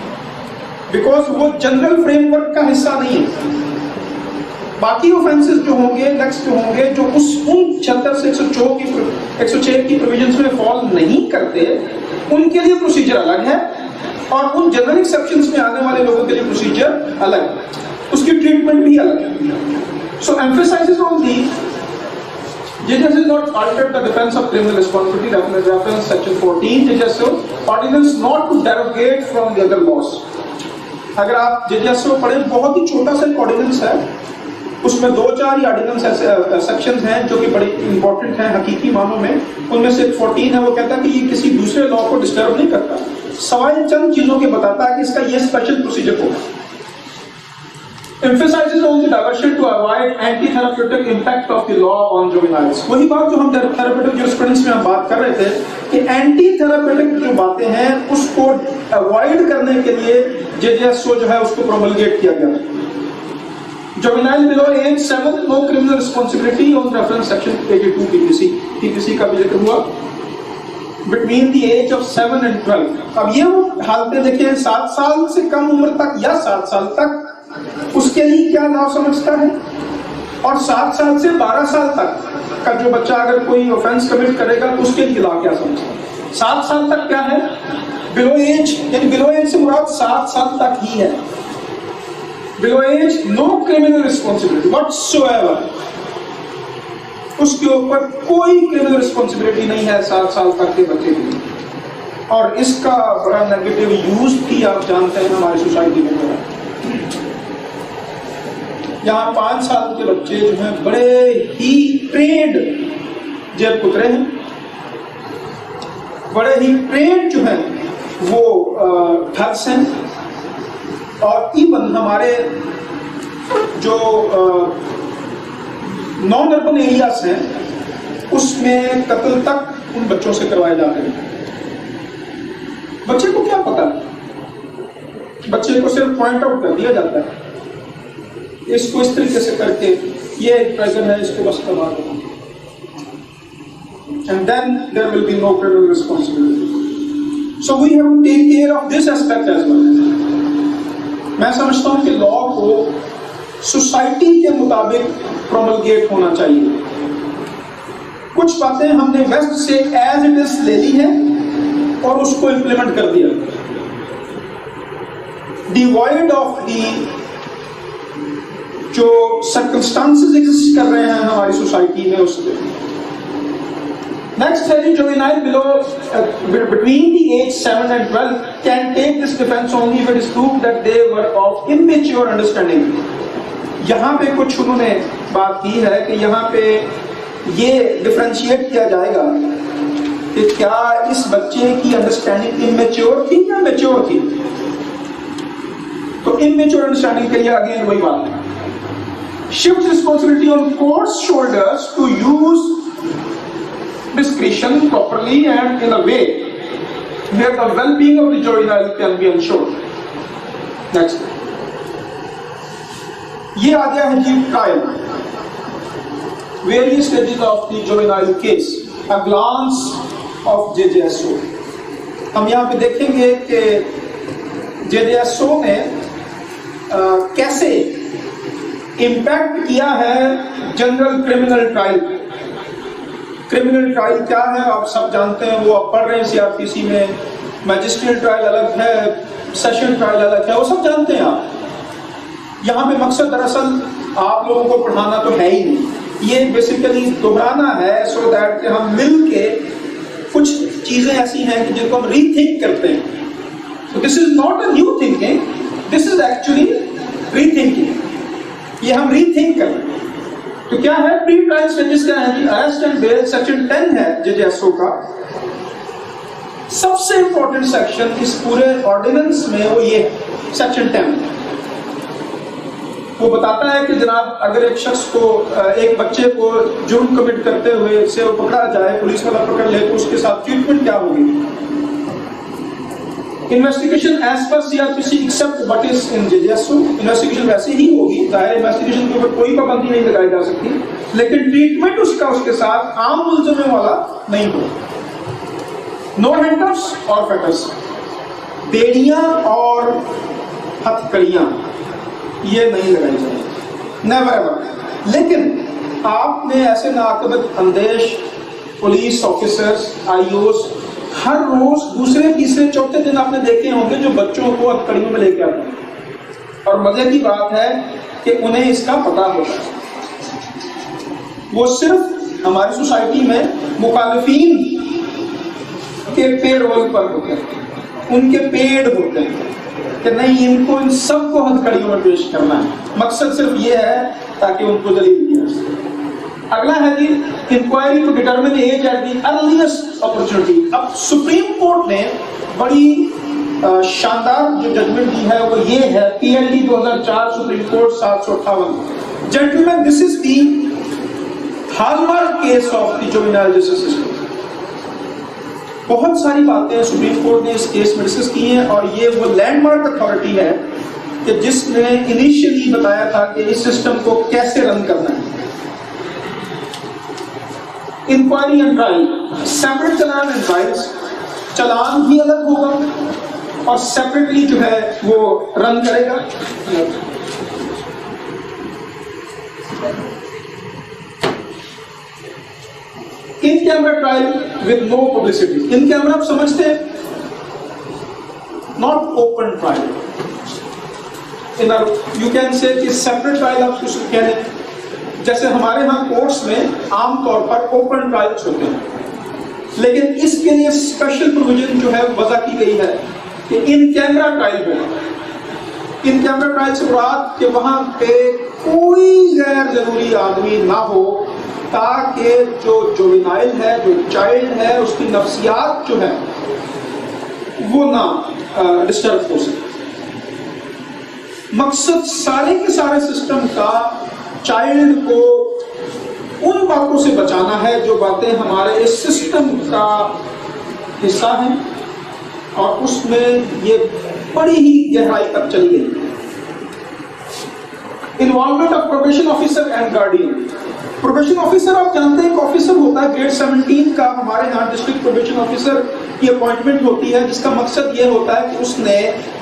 بیکاز وہ جنرل فریم ورک کا حصہ نہیں ہے. باقی اوفینسز جو ہوں گے, نیکسٹ جو ہوں گے, جو ان 76 سے 106 کی پروویژنز میں فال نہیں کرتے, ان کے لیے پروسیجر الگ ہے, اور ان جنرل ایکسیپشنز میں آنے والے لوگوں کے لیے پروسیجر الگ ہے, اس کی ٹریٹمنٹ بھی الگ ہے. سو emphasizes on the JJSO has not altered the defense of criminal responsibility, reference section 14 JJSO ordinance not to derogate from the other laws. اگر آپ JJSO پڑھیں, بہت ہی چھوٹا سا آرڈیننس ہے, اس میں 2-4 ہی آرڈیننس سیکشنز ہیں جو کہ بڑے امپورٹنٹ ہیں حقیقی معنوں میں. ان میں سے 14 ہے وہ کہتا ہے کہ یہ کسی دوسرے لا کو ڈسٹرب نہیں کرتا, سوائے چند چیزوں کے بتاتا ہے کہ اس کا یہ اسپیشل پروسیجر ہوگا. Emphasizes on the diversion to avoid anti-therapeutic impact of the law on juveniles. وہی بات جو ہم therapeutic jurisprudence میں ہم بات کر رہے تھے کہ اینٹی تھراپیوٹک جو باتیں ہیں اس کو اوائڈ کرنے کے لیے JJSO جو ہے اس کو پروملگیٹ کیا گیا. Juvenile below age 7 no criminal responsibility on reference section 82 TPC کا بھی ذکر ہوا. Between the age of 7 and 12. اب یہ وہ حالتیں دیکھیں 7 سال سے کم عمر تک یا 7 سال تک اس کے لیے کیا لا سمجھتا ہے, اور 7 سال سے 12 سال تک کا جو بچہ اگر کوئی آفینس کمٹ کرے گا تو اس کے لیے لا کیا سمجھتا ہے. 7 سال تک کیا ہے بلو ایج, یعنی بلو ایج سے مراد 7 سال تک ہی ہے. Below age no criminal responsibility whatsoever, اس کے اوپر کوئی کرمنل رسپانسبلٹی نہیں ہے 7 سال تک کے بچے کے لیے. اور اس کا بڑا نیگیٹو یوز بھی آپ جانتے ہیں ہماری سوسائٹی میں ہو رہا ہے. یہاں 5 سال کے بچے جو ہیں بڑے ہی ٹرینڈ جیل پترے ہیں, بڑے ہی ٹرینڈ جو ہیں وہ ٹھگس ہیں, اور ایون ہمارے جو نان اربن ایریاز ہیں اس میں قتل تک ان بچوں سے کروائے جاتے ہیں. بچے کو کیا پتا ہے, بچے کو صرف پوائنٹ آؤٹ کر دیا جاتا ہے اس کو اس طریقے سے کر کے یہ ایک ٹریجر ہے اس کو بس کروا دو, and then there will be no criminal responsibility. So we have to take care of this aspect as well. میں سمجھتا ہوں کہ لا کو سوسائٹی کے مطابق پروملگیٹ ہونا چاہیے. کچھ باتیں ہم نے ویسٹ سے ایز اٹ از لے لی ہیں اور اس کو امپلیمنٹ کر دیا, ڈیوائڈ آف دی جو سرکمسٹانسز ایگزسٹ کر رہے ہیں ہماری سوسائٹی میں اس میں. نیکسٹ ہے juvenile below between the age 7 and 12 can take this defense only if it is proved that they were of immature understanding. یہاں پہ کچھ انہوں نے بات کی ہے کہ یہاں پہ یہ ڈفرینشیٹ کیا جائے گا کہ کیا اس بچے کی انڈرسٹینڈنگ امیچور تھی یا میچور تھی. تو امیچور انڈرسٹینڈنگ کے لیے اگین وہی بات ہے, shifts responsibility on court's shoulders to use discretion properly and in a way where the well-being of the juvenile can be ensured. Next. یہ آ گیا ہے جی trial, various stages of the juvenile case, a glance of JJSO. ہم یہاں پہ دیکھیں گے کہ JJSO نے کیسے امپیکٹ کیا ہے general criminal trial. Criminal trial کیا ہے آپ سب جانتے ہیں, وہ آپ پڑھ رہے ہیں CRPC میں. میجسٹریٹ ٹرائل الگ ہے, سیشن ٹرائل الگ ہے, وہ سب جانتے ہیں آپ. یہاں پہ مقصد دراصل آپ لوگوں کو پڑھانا تو ہے ہی نہیں, یہ بیسیکلی دہرانا ہے سو دیٹ کہ ہم مل کے کچھ چیزیں ایسی ہیں کہ جن کو ہم ری تھنک کرتے ہیں. This is not a new thinking, this is actually rethinking. یہ ہم ری تھنک کر رہے ہیں. تو کیا ہے پری ٹرائل اسٹیجز کیا ہے جی, اریسٹ اینڈ بیل سیکشن 10 ہے JJSO کا. سب سے امپورٹنٹ سیکشن اس پورے آرڈیننس میں وہ یہ سیکشن 10. وہ بتاتا ہے کہ جناب اگر ایک شخص کو, ایک بچے کو جرم کمٹ کرتے ہوئے سے وہ پکڑا جائے, پولیس والا پکڑ لے, تو اس کے ساتھ ٹریٹمنٹ کیا ہوگی. Investigation as per CRPC accept what is in JJSO. Investigation ویسے ہی ہوگی, ظاہر انویسٹیگیشن کے اوپر کوئی پابندی نہیں لگائی جا سکتی, لیکن ٹریٹمنٹ اس کا اس کے ساتھ عام ملزموں والا نہیں ہو. نو ہینڈکفس اور فیٹس, بیڑیاں اور ہتھ کڑیاں یہ نہیں لگائی جائیں, نیور ایور. لیکن آپ نے ایسے ناقابل اندیش پولیس آفیسرز, IOs ہر روز دوسرے تیسرے چوتھے دن آپ نے دیکھے ہوں گے جو بچوں کو ہتھکڑیوں میں لے کے آتے ہیں. اور مزے کی بات ہے کہ انہیں اس کا پتہ ہوتا ہے. وہ صرف ہماری سوسائٹی میں مخالفین کے پے رول پر ہوتے ہیں, ان کے پیڈ ہوتے ہیں. کہ نہیں ان کو ان سب کو ہتھ کڑیوں میں پیش کرنا ہے. مقصد صرف یہ ہے تاکہ ان کو ذلیل کیا جائے. اگلا ہے جی inquiry to determine age at the earliest opportunity. اب سپریم کورٹ نے بڑی شاندار جو ججمنٹ دی ہے وہ یہ ہے, P L D 2004 Supreme Court 758. Gentlemen, this is the hallmark case of the juvenile justice system. بہت ساری باتیں سپریم کورٹ نے اس کیس میں ڈسکس کی ہیں, اور یہ وہ لینڈ مارک اتھارٹی ہے کہ جس نے انیشیلی بتایا تھا کہ اس سسٹم کو کیسے رن کرنا ہے. Inquiry and trial, separate challan and trials, challan بھی الگ ہوگا اور سیپریٹلی جو ہے وہ رن کرے گا. In camera trial with no publicity. In camera آپ سمجھتے ہیں, not open trial. You can say کہ سیپریٹ ٹرائل آپ کچھ کہہ لیں. جیسے ہمارے ہاں کورٹس میں عام طور پر اوپن ٹرائلز ہوتے ہیں, لیکن اس کے لیے اسپیشل پروویژن جو ہے وضع کی گئی ہے کہ ان کیمرا ٹرائل ہوگا. ان کیمرا ٹرائل سے مراد کہ وہاں پہ کوئی غیر ضروری آدمی نہ ہو, تاکہ جو جوینائل ہے, جو چائلڈ ہے, اس کی نفسیات جو ہے وہ نہ ڈسٹرب ہو سکے. مقصد سارے کے سارے سسٹم کا چائلڈ کو ان باتوں سے بچانا ہے جو باتیں ہمارے اس سسٹم کا حصہ ہیں, اور اس میں یہ بڑی ہی گہرائی تک چلی گئی. Involvement of probation officer and guardian. Probation officer آپ جانتے ہیں ایک آفیسر ہوتا ہے گریڈ 17 کا, ہمارے یہاں ڈسٹرکٹ پروبیشن آفیسر کی اپوائنٹمنٹ ہوتی ہے, جس کا مقصد یہ ہوتا ہے کہ اس نے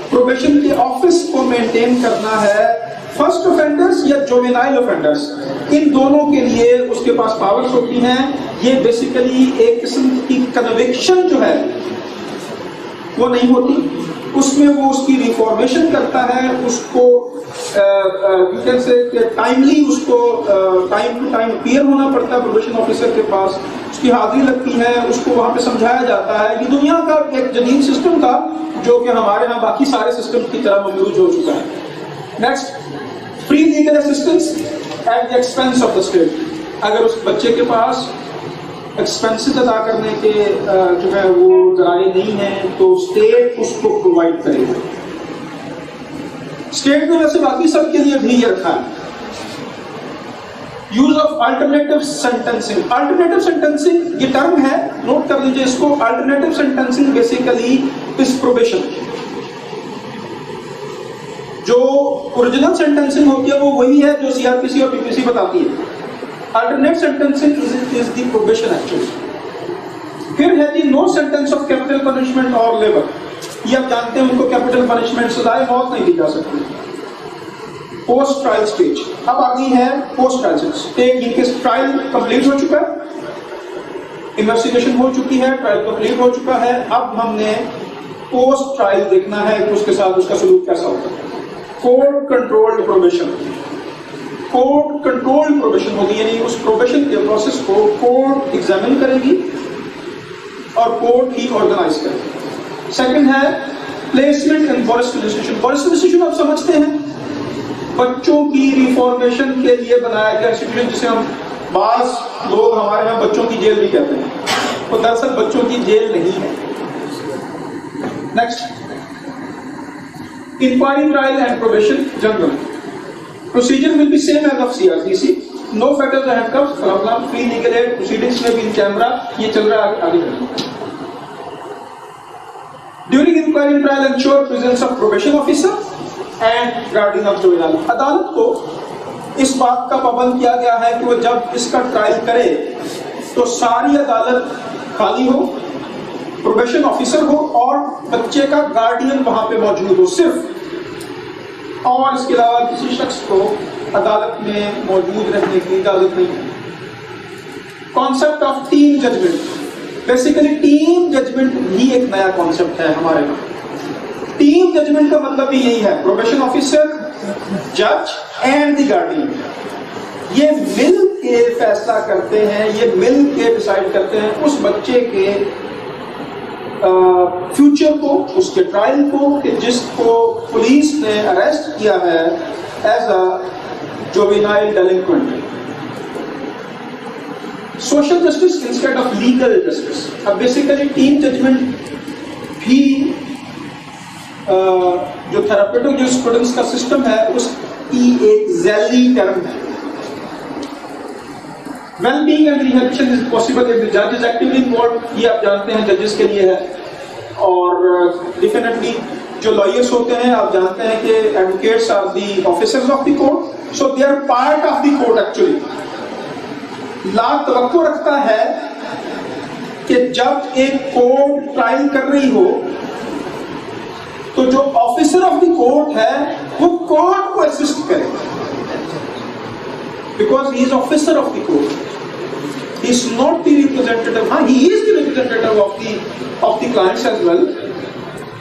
پروبیشن کے آفس کو مینٹین کرنا ہے. فرسٹ افینڈرز یا جوینائل افینڈرز, ان دونوں کے لیے اس کے پاس پاورز ہوتی ہیں. یہ بیسیکلی ایک قسم کی کنوکشن جو ہے وہ نہیں ہوتی, اس میں وہ اس کی ریفارمیشن کرتا ہے, اس کو ٹائملی اس کو ٹائم ٹو ٹائم اپیئر ہونا پڑتا ہے پروبیشن آفیسر کے پاس, اس کی حاضری لگتی ہے, اس کو وہاں پہ سمجھایا جاتا ہے. یہ دنیا کا ایک جدید سسٹم تھا جو کہ ہمارے ہاں باقی سارے سسٹم کی طرح مفلوج ہو چکا ہے. Next, free legal assistance at the expense of the state. اگر اس بچے کے پاس ایکسپینسز ادا کرنے کے جو ہے وہ ذرائع نہیں ہیں تو اسٹیٹ اس کو پرووائڈ کرے گا. اسٹیٹ نے ویسے باقی سب کے لیے بھی یہ رکھا ہے. Use of alternative sentencing. Alternative sentencing یہ ٹرم ہے, نوٹ کر لیجیے اس کو. Alternative sentencing basically is probation. جو اوریجنل سینٹینسنگ ہوتی ہے وہ وہی ہے جو سی آر پی سی اور پی پی سی بتاتی ہے. الٹرنیٹ سینٹینسنگ از دی پروبیشن ایکچولی. پھر ہے دی نو سینٹینس آف کیپٹل پنشمنٹ اور لیبر. یہ آپ جانتے ہیں ان کو کیپٹل پنشمنٹ سزائے موت نہیں دی جا سکتی. Post trial stage. اب آ گئی ہے پوسٹ ٹرائل سٹیج. یہ کس ٹرائل کمپلیٹ ہو چکا ہے, انویسٹیگیشن ہو چکی ہے, ٹرائل کمپلیٹ ہو چکا ہے. اب ہم نے پوسٹ ٹرائل دیکھنا ہے کہ اس کے ساتھ اس کا سلوک کیسا ہوتا ہے. Court controlled probation. Court controlled probation ہوگی, یعنی اس پروبیشن کے پروسیس کو کورٹ ایگزامن کرے گی اور کورٹ ہی آرگنائز کرے گی. سیکنڈ ہے placement in forest institution. Forest institution آپ سمجھتے ہیں, بچوں کی ریفارمیشن کے لیے بنایا گیا انسٹیٹیوشن, جسے ہم بعض لوگ ہمارے یہاں بچوں کی جیل بھی کہتے ہیں. وہ دراصل بچوں کی جیل نہیں ہے. Next, inquiry, trial and probation general. Procedure will be same as of CRCC. No fetters or handcuffs, free legal aid, proceedings may be in camera. یہ چل رہا ہے آگے. During inquiry and trial, ensure presence of probation officer and guardian of juvenile. عدالت کو اس بات کا پابند کیا گیا ہے کہ وہ جب اس کا ٹرائل کرے تو ساری عدالت خالی ہو, پروبیشن آفیسر ہو اور بچے کا گارڈین وہاں پہ موجود ہو صرف, اور اس کے علاوہ کسی شخص کو عدالت میں موجود رہنے کی اجازت نہیں ہے. Concept of team judgment. Basically team judgment بھی ایک نیا کانسیپٹ ہے ہمارے یہاں. ٹیم ججمنٹ کا مطلب بھی یہی ہے, پروبیشن آفیسر, جج اینڈ دی گارڈین, یہ مل کے فیصلہ کرتے ہیں, یہ مل کے ڈیسائیڈ کرتے ہیں اس بچے کے فیوچر کو، اس کے ٹرائل کو، کہ جس کو پولیس نے اریسٹ کیا ہے as a juvenile delinquent. Social justice instead of legal justice. اب بیسیکلی ٹیم ججمنٹ بھی جو تھراپیوٹک جو اسٹوڈنٹس کا سسٹم ہے اس کی ایک ذیلی ٹرم ہے. Well being and rehabilitation is possible if the جج از ایکٹیولی انوالوڈ. یہ آپ جانتے ہیں ججز کے لیے ہے. اور ڈیفینیٹلی جو لائرس ہوتے ہیں آپ جانتے ہیں کہ advocates are the officers of the court, so they are part of the court. Actually law توقع رکھتا ہے کہ جب ایک کورٹ ٹرائل کر رہی ہو تو جو آفیسر آف دی کورٹ ہے وہ کورٹ کو اسسٹ کرے، because he is officer of the court. He is not the representative. ہاں he is the representative of the clients as well.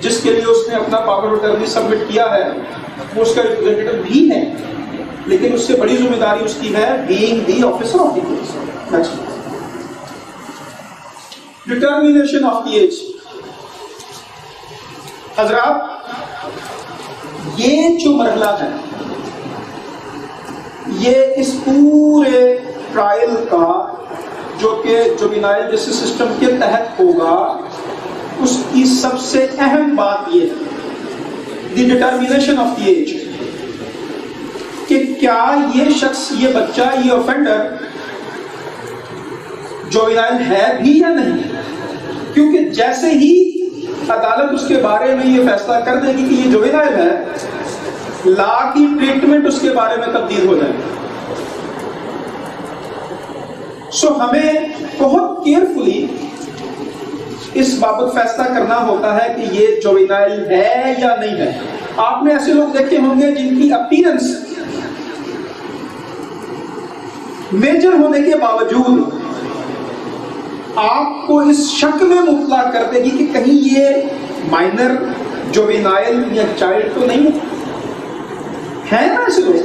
جس کے لیے اس نے اپنا پاور آف اٹرنی سبمٹ کیا ہے وہ اس کا ریپرزینٹیٹو بھی ہے، لیکن اس سے بڑی ذمہ داری اس کی ہے being the officer of the court. Determination of the age. حضرات یہ جو مرحلہ ہے یہ اس پورے ٹرائل کا جو کہ جوینائل جسٹس سسٹم کے تحت ہوگا اس کی سب سے اہم بات یہ ہے دی ڈٹرمینیشن آف دی ایج، کہ کیا یہ شخص، یہ بچہ، یہ اوفینڈر جوینائل ہے بھی یا نہیں. کیونکہ جیسے ہی عدالت اس کے بارے میں یہ فیصلہ کر دے گی کہ یہ جوینائل ہے، لا کی ٹریٹمنٹ اس کے بارے میں تبدیل ہو جائے گی. سو ہمیں بہت کیئرفلی اس بابت فیصلہ کرنا ہوتا ہے کہ یہ جوینائل ہے یا نہیں ہے. آپ نے ایسے لوگ دیکھے ہوں گے جن کی اپیرنس میجر ہونے کے باوجود آپ کو اس شک میں مبتلا کر دے گی کہ کہیں یہ مائنر جوینائل یا چائلڈ تو نہیں ہے نا ایسے لوگ.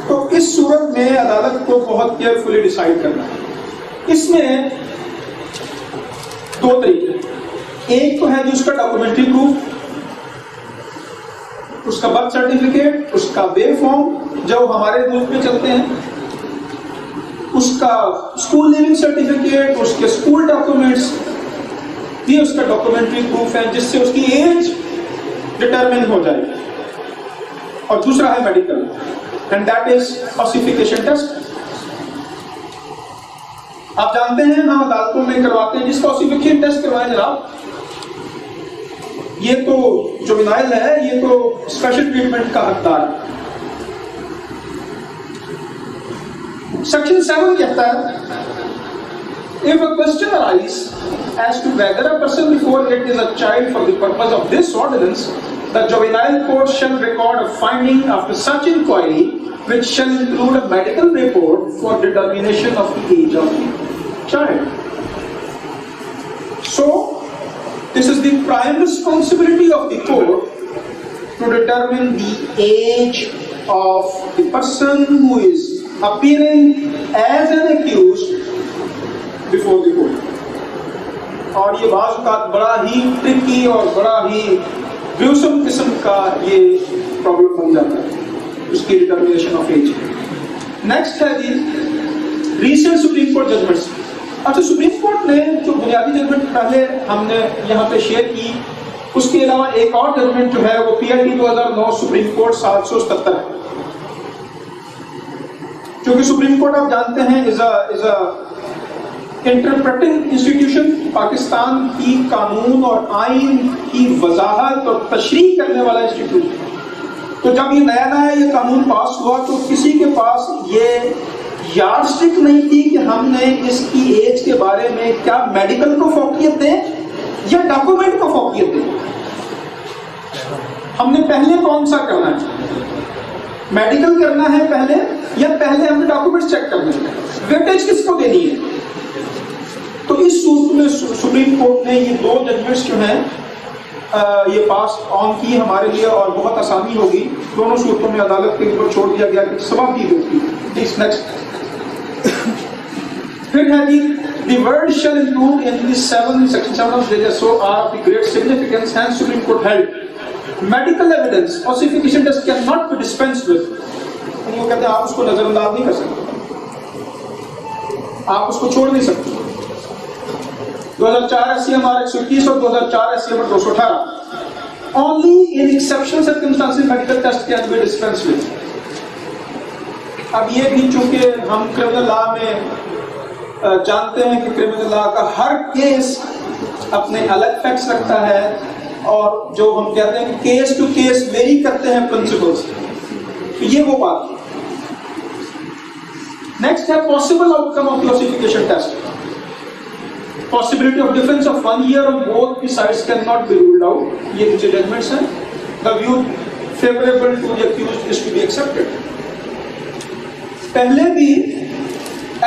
تو اس صورت میں عدالت کو بہت کیئرفلی ڈیسائیڈ کرنا ہے. اس میں دو طریقے. ایک تو ہے جو اس کا ڈاکومنٹری پروف، اس کا برتھ سرٹیفکیٹ، اس کا وے فارم جو ہمارے ملک میں چلتے ہیں، اس کا اسکول لیونگ سرٹیفکیٹ، اس کے اسکول ڈاکومنٹس، یہ اس کا ڈاکومنٹری پروف ہے جس سے اس کی ایج ڈٹرمن ہو جائے. اور دوسرا ہے medical, and that is falsification test. آپ جانتے ہیں ہم عدالتوں میں کرواتے ہیں جس فالسیفیکیشن ٹیسٹ کروائیں جناب، یہ تو جوینائل ہے، یہ تو اسپیشل ٹریٹمنٹ کا حقدار ہے. سیکشن 7 کہتا ہے if a question arises as to whether a person before it is a child for the purpose of this ordinance, the juvenile court shall record a finding after such inquiry which shall include a medical report for determination of the age of the child. So this is the prime responsibility of the court to determine the age of the person who is appearing as an accused before the court. اور یہ بعض اوقات بڑا ہی ٹرکی اور بڑا ہی گروسم قسم کا یہ پرابلم بن جاتا ہے اس کی ڈٹرمینیشن آف ایج. نیکسٹ ہے جی ریسنٹ سپریم کورٹ ججمنٹس. اچھا سپریم کورٹ نے جو بنیادی ججمنٹ پہلے ہم نے یہاں پہ شیئر کی، اس کے علاوہ ایک اور ججمنٹ جو ہے وہ PIT 2009 سپریم کورٹ 777 ہے. کیونکہ سپریم کورٹ آپ جانتے ہیں از اے انٹرپریٹنگ انسٹیٹیوشن، پاکستان کی قانون اور آئین کی وضاحت اور تشریح کرنے والا انسٹیٹیوشن. تو جب یہ نیا یہ قانون پاس ہوا تو کسی کے پاس یہ یارڈ اسٹک نہیں تھی کہ ہم نے اس کی ایج کے بارے میں کیا میڈیکل کو فوقیت دیں یا ڈاکومنٹ کو فوقیت دیں. ہم نے پہلے کون سا کرنا ہے، میڈیکل کرنا ہے پہلے یا پہلے ہم نے ڈاکومنٹ چیک کرنے ہیں، ویٹیج کس کو دینی ہے. تو اس صورت میں سپریم کورٹ نے یہ دو ججمنٹس جو ہیں یہ پاس آن کی ہمارے لیے اور بہت آسانی ہوگی. دونوں صورتوں میں عدالت کے اوپر چھوڑ دیا گیا کہ سبب کی ہوتی. نیکسٹ پھر ہے جی The words shall include in the section 7 of JSO are of the great significance, hence Supreme Court held. Medical evidence, falsification test cannot be dispensed with. وہ کہتے ہیں آپ اس کو نظر انداز نہیں کر سکتے, آپ اس کو چھوڑ نہیں سکتے. 2004 SCMR 121 اور 2004 SCMR 218. Only in exceptional circumstances medical test can be dispensed with. اب یہ بھی چونکہ ہم کرمنل لا میں جانتے ہیں کہ کرمنل لا کا ہر کیس اپنے الگ فیکٹس رکھتا ہے, اور جو ہم کہتے ہیں کہ کیس ٹو کیس ویری کرتے ہیں پرنسپلز, تو یہ وہ بات ہے. نیکسٹ ہے possible out come of classification test. Possibility of difference of 1 year on both the sides cannot be ruled out. یہ نیچے judgments ہیں. The view favorable to the accused is to be accepted. پہلے بھی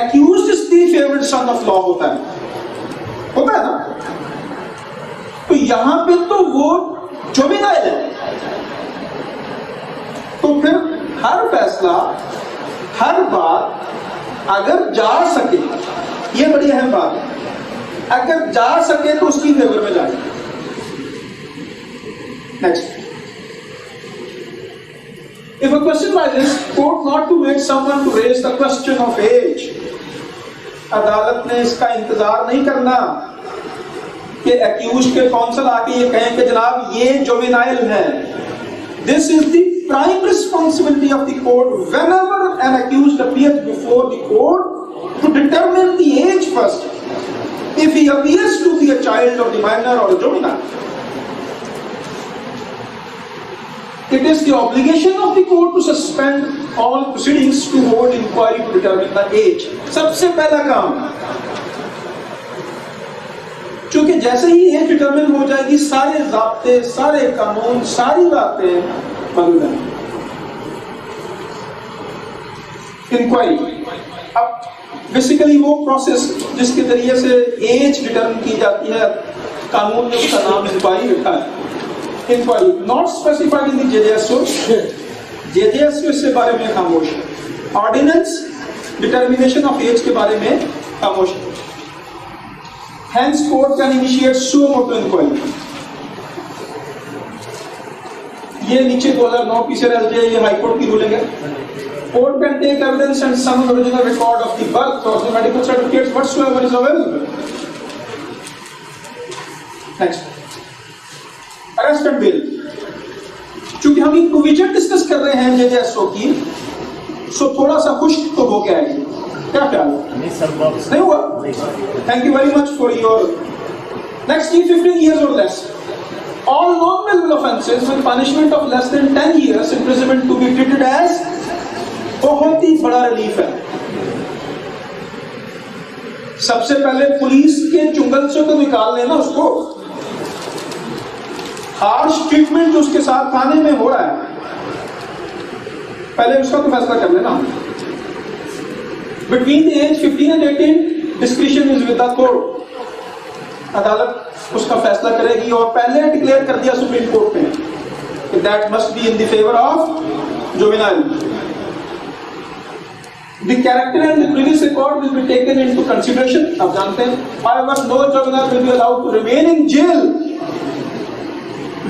accused is the favored son of law ہوتا ہے نا, تو یہاں پہ تو وہ جوینائل ہے, تو پھر ہر فیصلہ ہر بات اگر جا سکے, یہ بڑی اہم بات ہے, اگر جا سکے تو اس کی فیور میں جائے. Next, if a question rises, court not to make someone to raise the question of age. عدالت نے اس کا انتظار نہیں کرنا کہ accused کے کونسل آ کے یہ کہیں کہ جناب یہ جوینائل ہے. This is the prime responsibility of the court whenever an accused appears before the court to determine the age first. If he appears to be a child or the minor or a juvenile, it is the obligation of the court to suspend all proceedings to hold inquiry to determine the age. سب سے پہلا کام, چونکہ جیسے ہی ایج ڈٹرمن ہو جائے گی سارے ضابطے, سارے قانون, ساری باتیں بدل جائیں گی. انکوائری اب بیسیکلی وہ پروسیس جس کے ذریعے سے ایج ڈٹرمن کی جاتی ہے, قانون نے اس کا نام انکوائری رکھا ہے. Enquiry not specified in the JJSO. JJSO اس کے بارے میں خاموش ہے. آرڈیننس ڈٹرمینیشن آف ایج کے بارے میں خاموش ہے. Hence court can initiate suo motu enquiry. یہ نیچے 2009 PCRLJ یہ ہائی کورٹ کی رولنگ ہے. Court can take evidence and some original record of the birth or the medical certificates whatsoever is available. Next, arrest and bail. چونکہ ہم یہ پروویژن ڈسکس کر رہے ہیں JJSO کی, سو تھوڑا سا خشک تو ہو گیا ہے. کیا خیال ہے؟ نہیں ہوا. Thank you very much for your. Next, 15 years or less. All non-bailable offences with punishment of less than 10 years imprisonment to be treated as بہت ہی بڑا ریلیف ہے. سب سے پہلے پولیس کے چنگل سے تو نکال لینا اس کو. ہارش ٹریٹمنٹ جو اس کے ساتھ تھانے میں ہو رہا ہے, پہلے اس کا تو فیصلہ کر لینا. Between the age 15 and 18 discretion is with the court. عدالت اس کا فیصلہ کرے گی, اور پہلے ڈکلیئر کر دیا سپریم کورٹ نے کہ that must be in the favour of juvenile. The character and the previous record will be taken into consideration. آپ جانتے ہیں, however, no juvenile will be allowed to remain in jail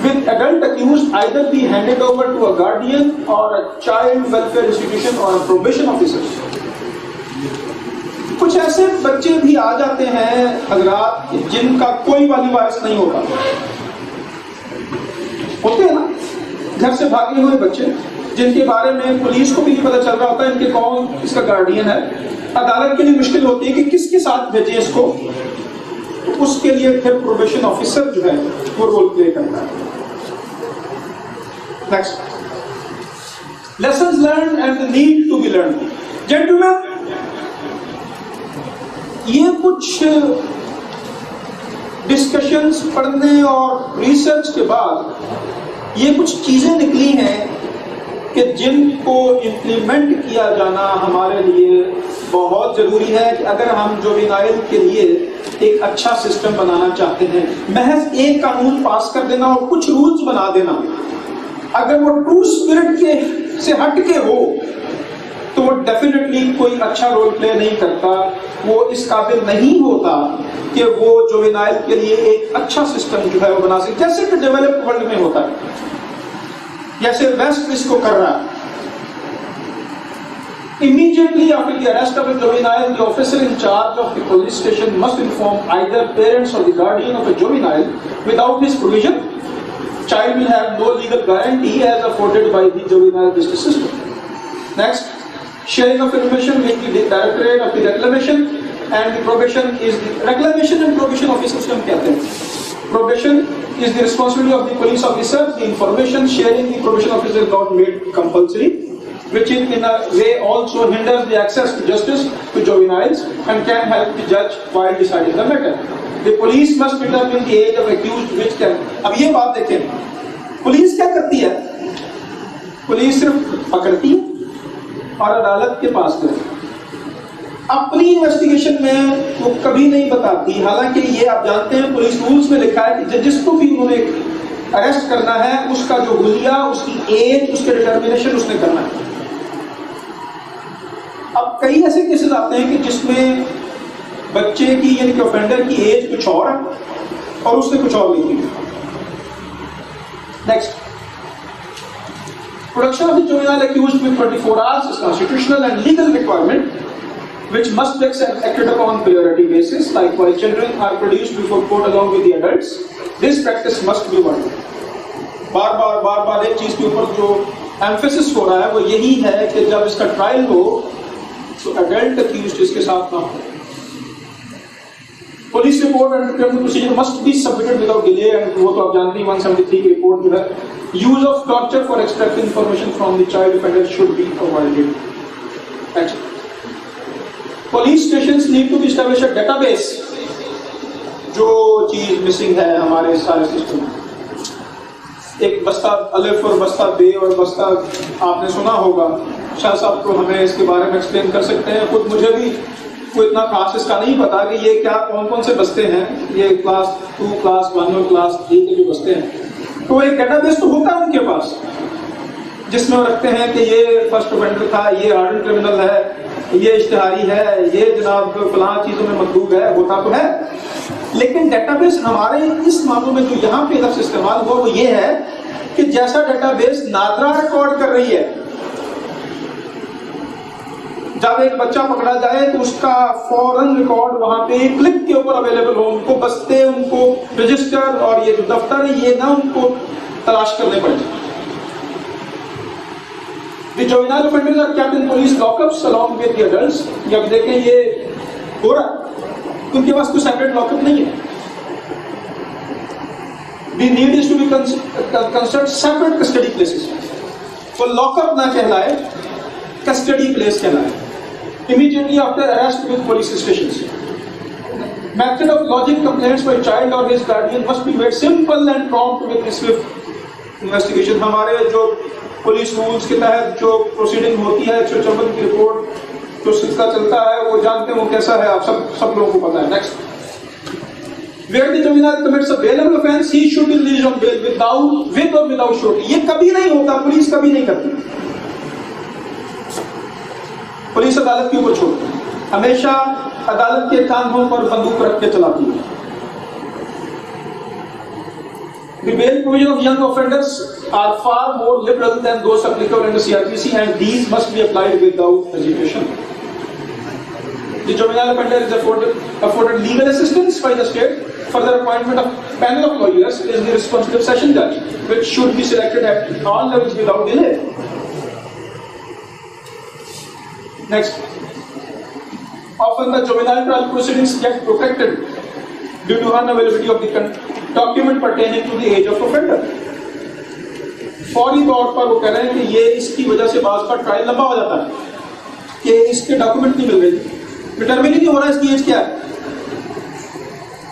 with adult accused, either be handed over to a guardian or a child welfare institution or a probation officer. کچھ ایسے بچے بھی آ جاتے ہیں حضرات جن کا کوئی والی وارث نہیں ہوتا. ہوتے ہیں نا گھر سے بھاگے ہوئے بچے جن کے بارے میں پولیس کو بھی نہیں پتہ چل رہا ہوتا ان کے کون اس کا گارڈین ہے. عدالت کے لیے مشکل ہوتی ہے کہ کس کے ساتھ بھیجیں اس کو, تو اس کے لیے پھر پروبیشن آفیسر جو ہے وہ رول پلے کرتا ہے. Next, lessons learned and the need to be learned. Gentlemen, یہ کچھ ڈسکشنز پڑھنے اور ریسرچ کے بعد یہ کچھ چیزیں نکلی ہیں کہ جن کو امپلیمنٹ کیا جانا ہمارے لیے بہت ضروری ہے. کہ اگر ہم جوینائل کے لیے ایک اچھا سسٹم بنانا چاہتے ہیں, محض ایک قانون پاس کر دینا اور کچھ رولز بنا دینا, اگر وہ ٹرو اسپرٹ سے ہٹ کے ہو تو وہ ڈیفینیٹلی کوئی اچھا رول پلے نہیں کرتا. وہ اس قابل نہیں ہوتا کہ وہ جوینائل کے لیے ایک اچھا سسٹم جو ہے وہ بنا سکے، جیسے کہ ڈیولپ ورلڈ میں ہوتا ہے، جیسے ویسٹ اس کو کر رہا ہے. Immediately after the arrest of a juvenile, the officer in charge of the police station must inform either parents or the guardian of a juvenile. Without his provision, child will have no legal guarantee as afforded by the juvenile justice system. Next, sharing of information with the Directorate of the Reclamation and the Probation is the Reclamation and Probation Officer system kehte hain. Probation is the responsibility of the police officer. The information sharing the probation officer is not made compulsory, which in a way also hinders the access to justice to juveniles and can help the judge while deciding the matter. The police must determine the age of accused which can. اب یہ بات دیکھیں، پولیس کیا کرتی ہے؟ پولیس صرف پکڑتی ہے اور عدالت کے پاس کرتی ہے. اپنی انویسٹیگیشن میں وہ کبھی نہیں بتاتی، حالانکہ یہ آپ جانتے ہیں پولیس رولز میں لکھا ہے کہ جس کو بھی انہوں نے اریسٹ کرنا ہے اس کا جو حلیہ، اس کی ایج، اس کے ڈٹرمنیشن اس نے کرنا ہے. اب کئی ایسے کیسز آتے ہیں کہ جس میں بچے کی یعنی کہ اوفینڈر کی ایج کچھ اور ہے اور اس نے کچھ اور لکھی ہے. Next, production of the juvenile accused with 24 hours is constitutional and legal requirement which must be acted upon priority basis. Likewise, children are produced before court along with the adults. This practice must be wanted. بار بار ایک چیز کے اوپر جو ایمفیسس ہو رہا ہے وہ یہی ہے کہ جب اس کا ٹرائل ہو تو ایڈلٹ اکیوزڈ اس کے ساتھ نہ ہو. Police report and criminal procedure must be submitted without delay, and وہ تو آپ جانتے ہیں 173 کی رپورٹ جو ہے. Use of torture for extracting information from the child offender should be avoided. Police stations need to be establish a data base. جو چیز مسنگ ہے ہمارے سارے سسٹم میں، ایک بستہ الف اور بستہ بے اور بستہ آپ نے سنا ہوگا، شاہ صاحب کو ہمیں اس کے بارے میں ایکسپلین کر سکتے ہیں. خود مجھے بھی کوئی اتنا خاص اس کا نہیں پتا کہ یہ کیا کون سے بستے ہیں. یہ کلاس 2 کلاس 1 اور کلاس 3 کے جو بستے ہیں، تو ایک ڈیٹا بیس تو ہوتا ہے ان کے پاس جس میں وہ رکھتے ہیں کہ یہ فرسٹ اوفینڈر تھا، یہ ہارڈن کرمنل ہے، یہ اشتہاری ہے، یہ جناب فلاں چیزوں میں مطلوب ہے، ہوتا تو ہے. لیکن ڈیٹا بیس ہمارے اس معاملوں میں جو یہاں پہ لفظ استعمال ہوا وہ یہ ہے کہ جیسا ڈیٹا بیس نادرا ریکارڈ کر رہی ہے، جب ایک بچہ پکڑا جائے تو اس کا فوراً ریکارڈ وہاں پہ کلک کے اوپر اویلیبل ہو، ان کو بستے، ان کو رجسٹر اور یہ جو دفتر ہے یہ نہ ان کو تلاش کرنے پڑے. The juvenile offenders are kept in police lockups along with the adults. جب دیکھیں یہ ہو رہا ہے ان کے پاس کوئی سیپریٹ لاک اپ نہیں ہے. The need is to be considered separate custody places. وہ لاک اپ نہ کہلائے، کسٹڈی پلیس کہلائے. Immediately after arrest with police stations. Method of lodging complaints by child or his guardian must be made simple and prompt with swift investigation. ہمارے جو پولیس رولز کے تحت جو پروسیڈنگ ہوتی ہے 154 کی رپورٹ جو سلسلہ چلتا ہے وہ جانتے ہیں وہ کیسا ہے، آپ سب لوگوں کو پتا ہے. Next, where the juvenile commits a bailable offense, he should be released on bail with or without surety. یہ کبھی نہیں ہوتا، پولیس کبھی نہیں کرتی. پولیس عدالت کے اوپر چھوڑتی ہے، ہمیشہ عدالت کے کاندھوں پر بندوق رکھ کے چلاتی ہے. The bail provision of young offenders are far more liberal than those applicable under CRPC, and these must be applied without hesitation. The juvenile offender is afforded legal assistance by the state. Further appointment of panel of lawyers is the responsibility of session judge, which should be selected at all levels without delay. Next, often the juvenile trial proceedings get protected due to unavailability of the document pertaining to the age of offender. فوری طور پر وہ کہہ رہے ہیں کہ یہ اس کی وجہ سے بعض کا ٹرائل لمبا ہو جاتا ہے کہ اس کے ڈاکومنٹ نہیں مل رہے، ڈٹرمن ہی نہیں ہو رہا اس کی ایج کیا ہے.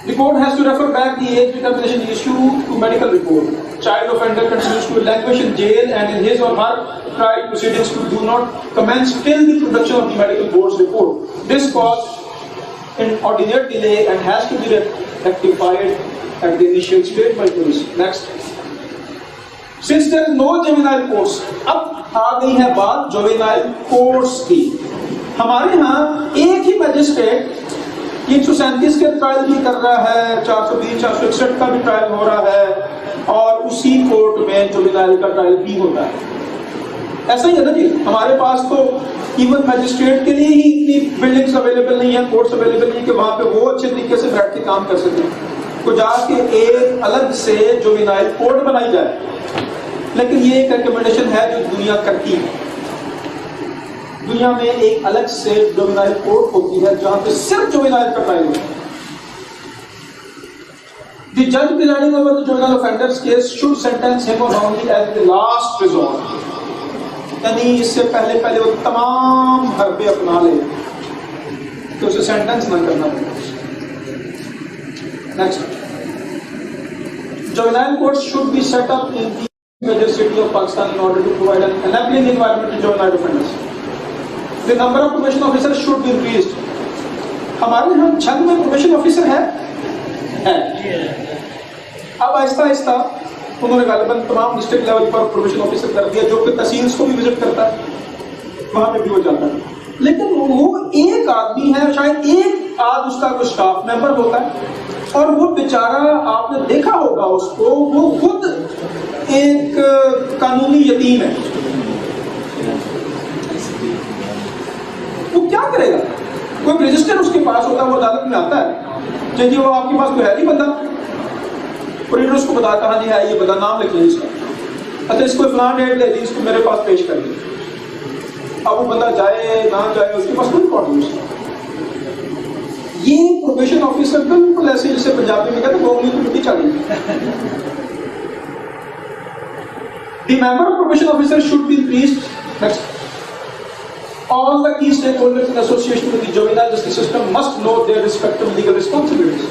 The court has to refer back the age determination issue to medical report. Child offender continues to languish in jail and in his or her trial proceedings do not commence till the production of the medical board's report. This caused an ordinary delay and has to be rectified at the initial stage by police. Next, since there is no juvenile courts, اب آ گئی ہے بات juvenile courts کی. ہمارے ہاں ایک ہی میجسٹریٹ 137 کے ٹرائل بھی کر رہا ہے, 420 461 کا بھی ٹرائل ہو رہا ہے, اور اسی کورٹ میں جوینائل کا ٹرائل بھی ہوتا ہے. ایسا ہی ہے نا جی, ہمارے پاس تو ایون میجسٹریٹ کے لیے ہی اتنی بلڈنگز اویلیبل نہیں ہیں, کورٹس اویلیبل نہیں کہ وہاں پہ وہ اچھے طریقے سے بیٹھ کے کام کر سکیں. تو جا کے ایک الگ سے جوینائل کورٹ بنائی جائے. لیکن یہ ایک ریکمنڈیشن ہے جو دنیا کرتی ہے. دنیا میں ایک الگ سے جوینائل کورٹ ہوتی ہے جہاں پہ صرف جوینائل کا ٹرائل ہوتا ہے. The judge presiding over the juvenile offenders case should sentence him or her only as the last resort. یعنی اس سے پہلے وہ تمام حربے اپنا لے تو اسے سینٹنس نہ کرنا پڑے. Next. Juvenile courts should be set up in the major city of Pakistan in order to provide an enabling environment to juvenile offenders. The number of probation officers should be increased. ہمارے یہاں چھند میں probation officer ہے. اب آہستہ آہستہ انہوں نے غالباً تمام ڈسٹرکٹ لیول پر پروبیشن آفیسر کر دیا, جو کہ تحصیلس کو بھی وزٹ کرتا ہے, وہاں پہ بھی ہو جاتا ہے. لیکن وہ ایک آدمی ہے, شاید ایک آدھ اس کا کوئی اسٹاف ممبر ہوتا ہے, اور وہ بیچارہ آپ نے دیکھا ہوگا اس کو, وہ خود ایک قانونی یتیم ہے. وہ کیا کرے گا؟ کوئی رجسٹر اس کے پاس ہوتا ہے, وہ عدالت میں آتا ہے جی وہ آپ کے پاس کوئی ہے نہیں بندہ, پریڈر اس کو بتا کہاں نہیں ہے, یہ بندہ نام لکھ لیں اس کا, اچھا اس کو فلاں ڈیٹ دے دی, اس کو میرے پاس پیش کر دیں. اب وہ بندہ جائے نہ جائے اس کے پاس کوئی ریکارڈ نہیں. یہ پروبیشن آفیسر بالکل ایسے جیسے پنجابی میں کہتے ہیں گونگلی کو مٹی چاڑی. The member of probation officer should be increased. Next. All the key stakeholders in association with the juvenile justice system must know their respective legal responsibilities,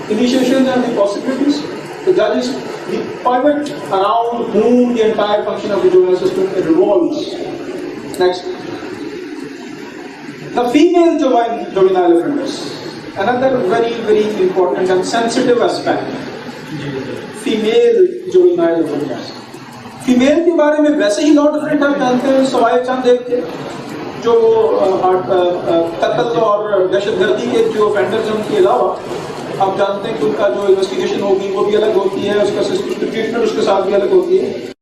initiations and the possibilities. The judge is the pivot around whom the entire function of the juvenile system revolves. Next. The female juvenile offenders. Another very, very important and sensitive aspect. Female juvenile offenders. Female کے بارے میں ویسے ہی لا ڈفرینٹ آپ جانتے ہیں, سوائے چند ایک تھے جو قتل اور دہشت گردی کے جو offenders ہیں ان کے علاوہ آپ جانتے ہیں کہ ان کا جو انویسٹیگیشن ہوگی وہ بھی الگ ہوتی ہے, اس کا ٹریٹمنٹ اس کے ساتھ بھی الگ ہوتی ہے.